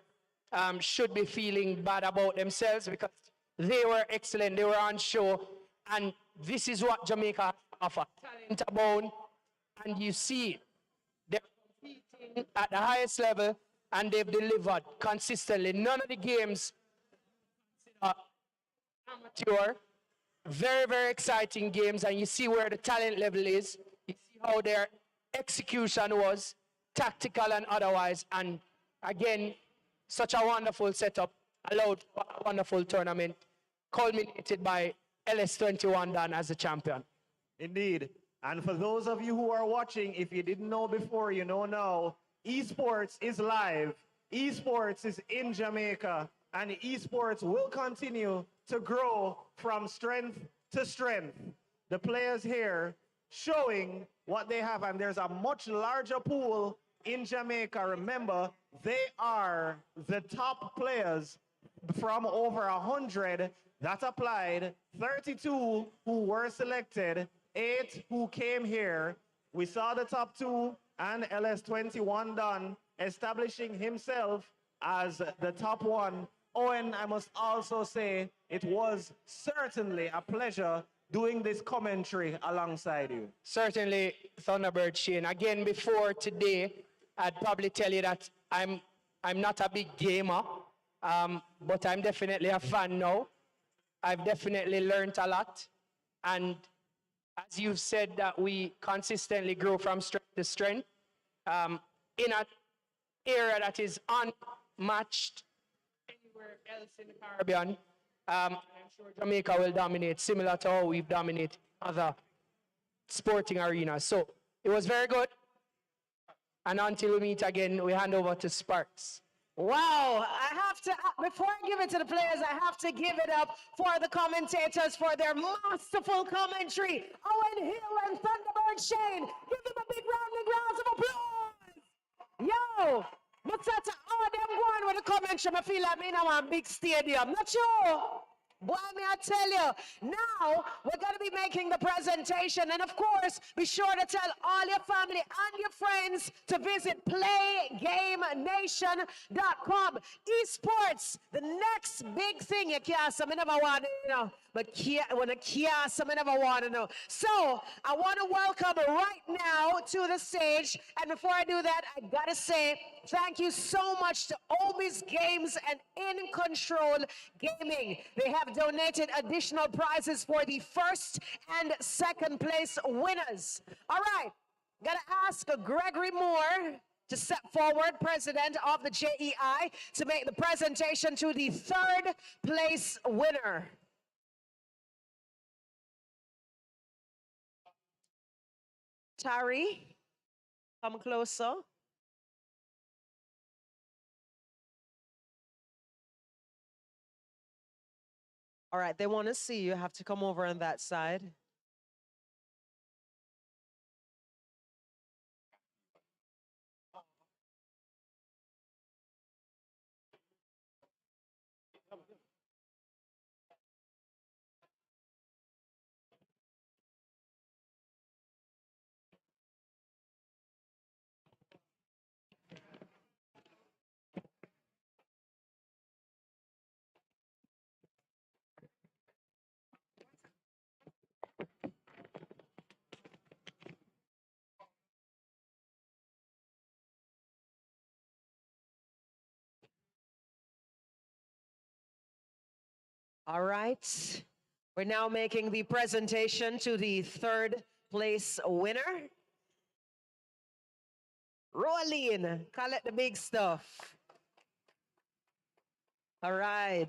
should be feeling bad about themselves because they were excellent, they were on show, and this is what Jamaica offers. Talent abound, and you see they're competing at the highest level, and they've delivered consistently. None of the games are amateur. Very, very exciting games, and you see where the talent level is. You see how their execution was, tactical and otherwise, and again, such a wonderful setup, allowed for a wonderful tournament, culminated by LS21 done as the champion. Indeed. And for those of you who are watching, if you didn't know before, you know now, esports is live. Esports is in Jamaica, and esports will continue to grow from strength to strength. The players here showing what they have, and there's a much larger pool in Jamaica. Remember, they are the top players from over 100 that applied, 32 who were selected, 8 who came here. We saw the top 2 and LS21 done, establishing himself as the top 1. Owen, I must also say, it was certainly a pleasure doing this commentary alongside you. Certainly, Thunderbird Shane. Again, before today, I'd probably tell you that I'm not a big gamer, but I'm definitely a fan now. I've definitely learned a lot. And as you've said, that we consistently grow from strength to strength in an era that is unmatched anywhere else in the Caribbean. I'm sure Jamaica will dominate, similar to how we've dominated other sporting arenas. So it was very good. And until we meet again, we hand over to Sparks. Wow, I have to, before I give it to the players, I have to give it up for the commentators for their masterful commentary. Owen Hill and Thunderbird Shane, give them a big round of applause. Yo, but such a, oh, them going with the commentary, I feel like me now a big stadium. Not sure. Boy, may I tell you, now we're going to be making the presentation, and of course, be sure to tell all your family and your friends to visit playgamenation.com. Esports, the next big thing. You can't say, I never want to know, but when I can't say, I never want to know. So, I want to welcome right now to the stage, and before I do that, I got to say thank you so much to Obis Games and In Control Gaming. They have donated additional prizes for the first and second place winners. All right, gotta ask Gregory Moore to step forward, president of the JEI, to make the presentation to the third place winner. Tari, come closer. All right, they want to see you. Have to come over on that side. All right. We're now making the presentation to the third place winner. Rolling, collect the big stuff. All right.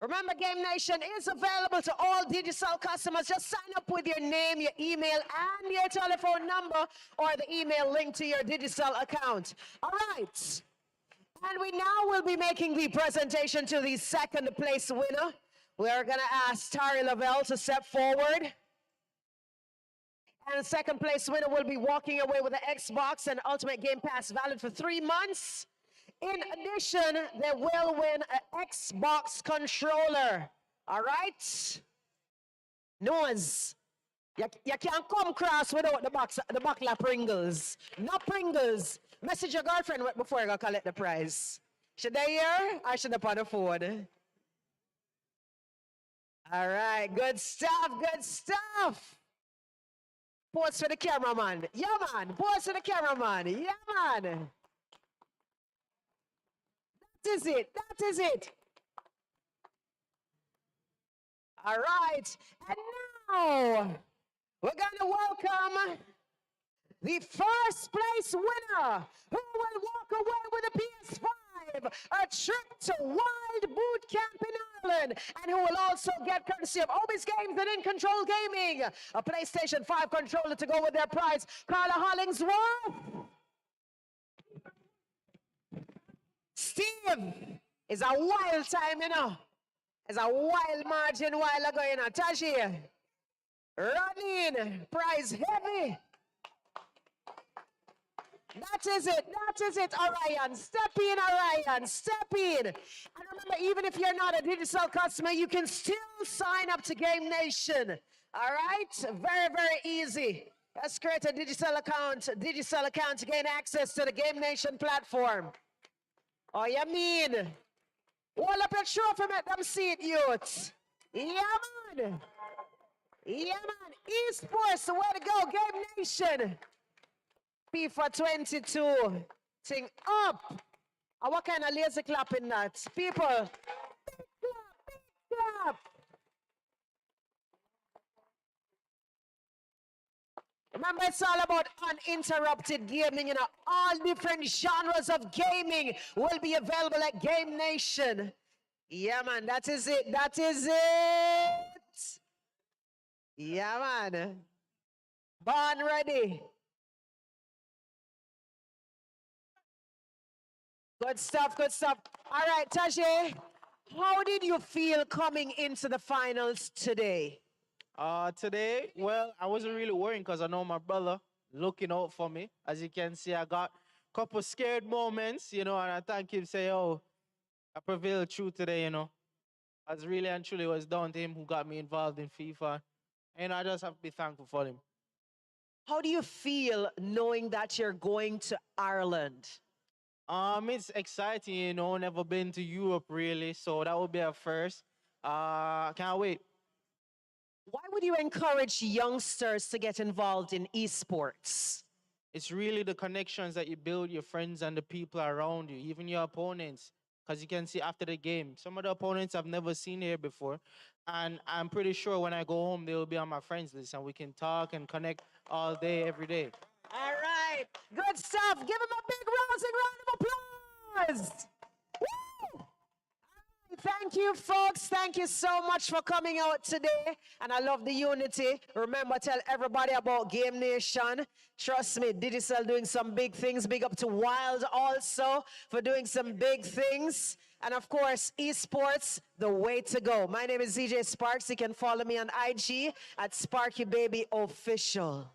Remember, Game Nation is available to all Digicel customers. Just sign up with your name, your email, and your telephone number, or the email link to your Digicel account. All right. And we now will be making the presentation to the second place winner. We're going to ask Tari Lavelle to step forward. And the second place winner will be walking away with an Xbox and Ultimate Game Pass valid for 3 months. In addition, they will win an Xbox controller. All right? Nose. You can't come across without the buckler Pringles. No Pringles. Message your girlfriend before you go collect the prize. Should I hear or should I on the phone? All right, good stuff, good stuff. Pause for the cameraman. Yeah, man. Pause for the cameraman. Yeah, man. That is it. That is it. All right. And now we're going to welcome the first place winner who will walk away with a PS5, a trip to Wylde Boot Camp in Ireland, and who will also get courtesy of Obis Games and In Control Gaming, a PlayStation 5 controller to go with their prize. Carla Hollingsworth. Steve, it's a wild time, you know. It's a wild margin while ago, you know. Tashi, running, prize heavy. That is it. That is it, Orion. Step in, Orion. Step in. And remember, even if you're not a Digicel customer, you can still sign up to Game Nation. All right? Very, very easy. Let's create a Digicel account to gain access to the Game Nation platform. Oh, you mean? Hold up your trophy, make them see it, youths. Yeah, man. Yeah, man. Esports, the way to go. Game Nation. FIFA 22. Thing up. And what kind of lazy clapping that? People. Big clap, big clap. Remember, it's all about uninterrupted gaming. You know, all different genres of gaming will be available at Game Nation. Yeah, man, that is it. That is it. Yeah, man. Born ready. Good stuff, good stuff. All right, Tashi, how did you feel coming into the finals today? Today, well, I wasn't really worrying because I know my brother looking out for me. As you can see, I got a couple scared moments, you know, and I thank him, say, oh, I prevailed through today, you know. As really and truly was down to him who got me involved in FIFA. And I just have to be thankful for him. How do you feel knowing that you're going to Ireland? It's exciting, you know, never been to Europe really, so that would be a first. Can't wait. Why would you encourage youngsters to get involved in esports? It's really the connections that you build, your friends and the people around you, even your opponents. Because you can see after the game, some of the opponents I've never seen here before. And I'm pretty sure when I go home, they'll be on my friends list and we can talk and connect all day, every day. All right, good stuff. Give him a big rousing round of applause. applause. Woo! Thank you, folks. Thank you so much for coming out today. And I love the unity. Remember, tell everybody about Game Nation. Trust me, Digicel doing some big things. Big up to Wylde also for doing some big things. And of course, esports, the way to go. My name is DJ Sparks. You can follow me on IG at SparkyBabyOfficial.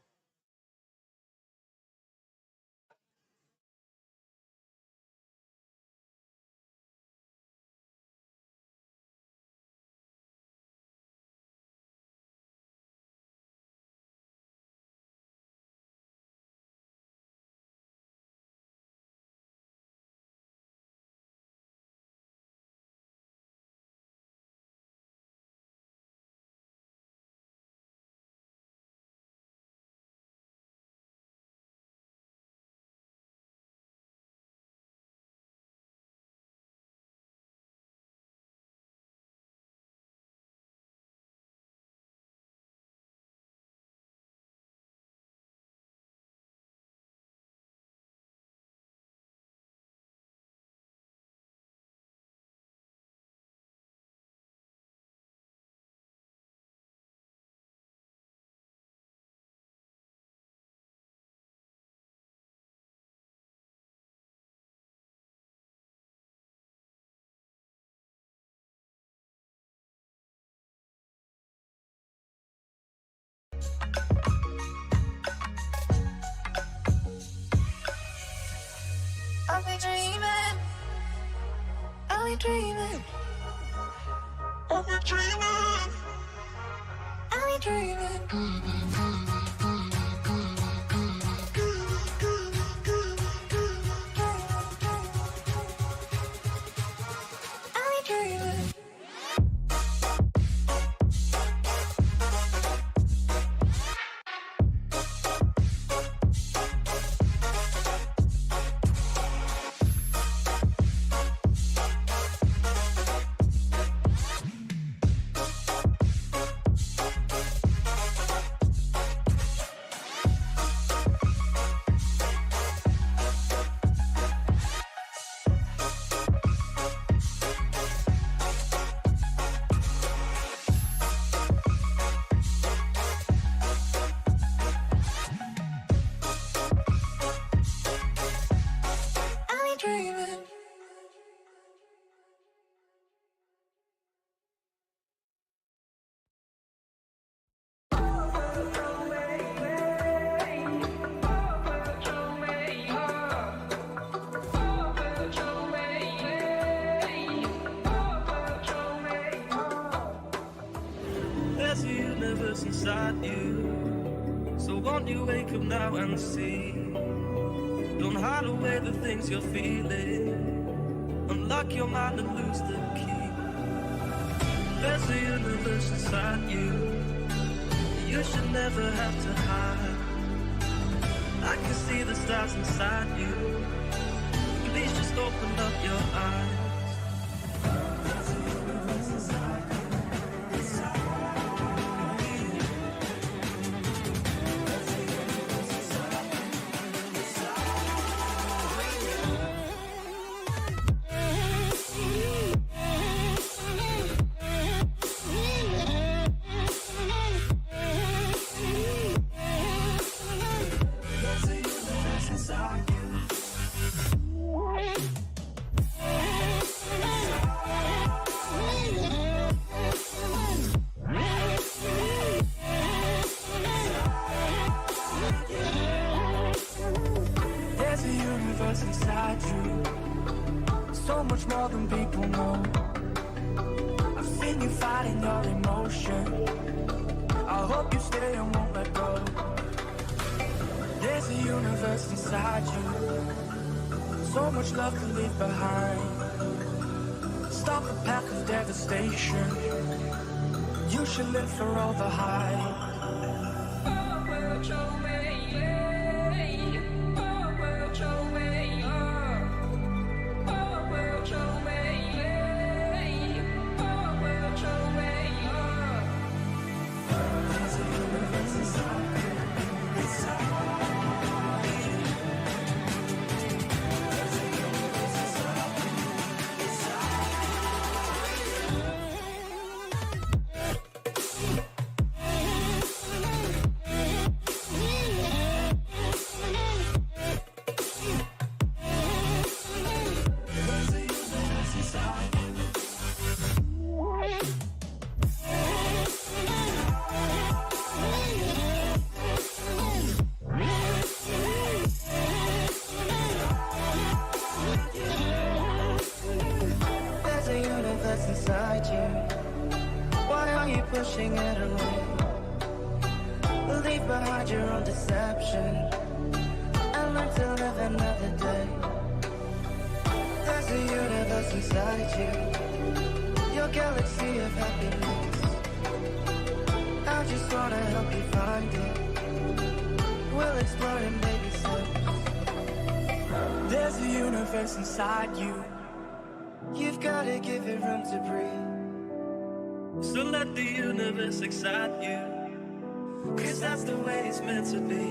I'll be dreaming. I'll be dreaming. I'll be dreaming. I'll be dreaming. I'll be dreaming. There's a universe inside you, so won't you wake up now and see? Don't hide away the things you're feeling. Unlock your mind and lose the key. There's a universe inside you. You should never have to hide. I can see the stars inside you. Please just open up your eyes. There's a universe inside you. Inside you, so much more than people know. I've seen you fighting your emotion. I hope you stay and won't let go. There's a universe inside you, so much love to leave behind. Stop the path of devastation. You should live for all the hype. inside you. Why are you pushing it away? Leave behind your own deception and learn to live another day. There's a universe inside you, your galaxy of happiness. I just wanna help you find it. We'll explore in baby steps. There's a universe inside you. You've gotta give it room to breathe. So let the universe excite you, 'cause that's the way it's meant to be.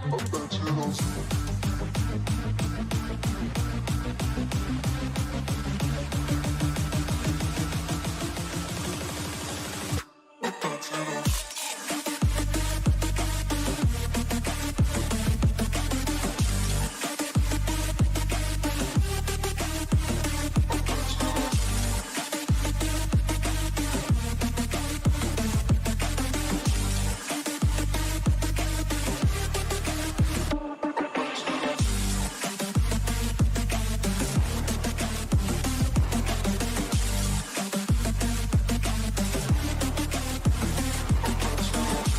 I bet you don't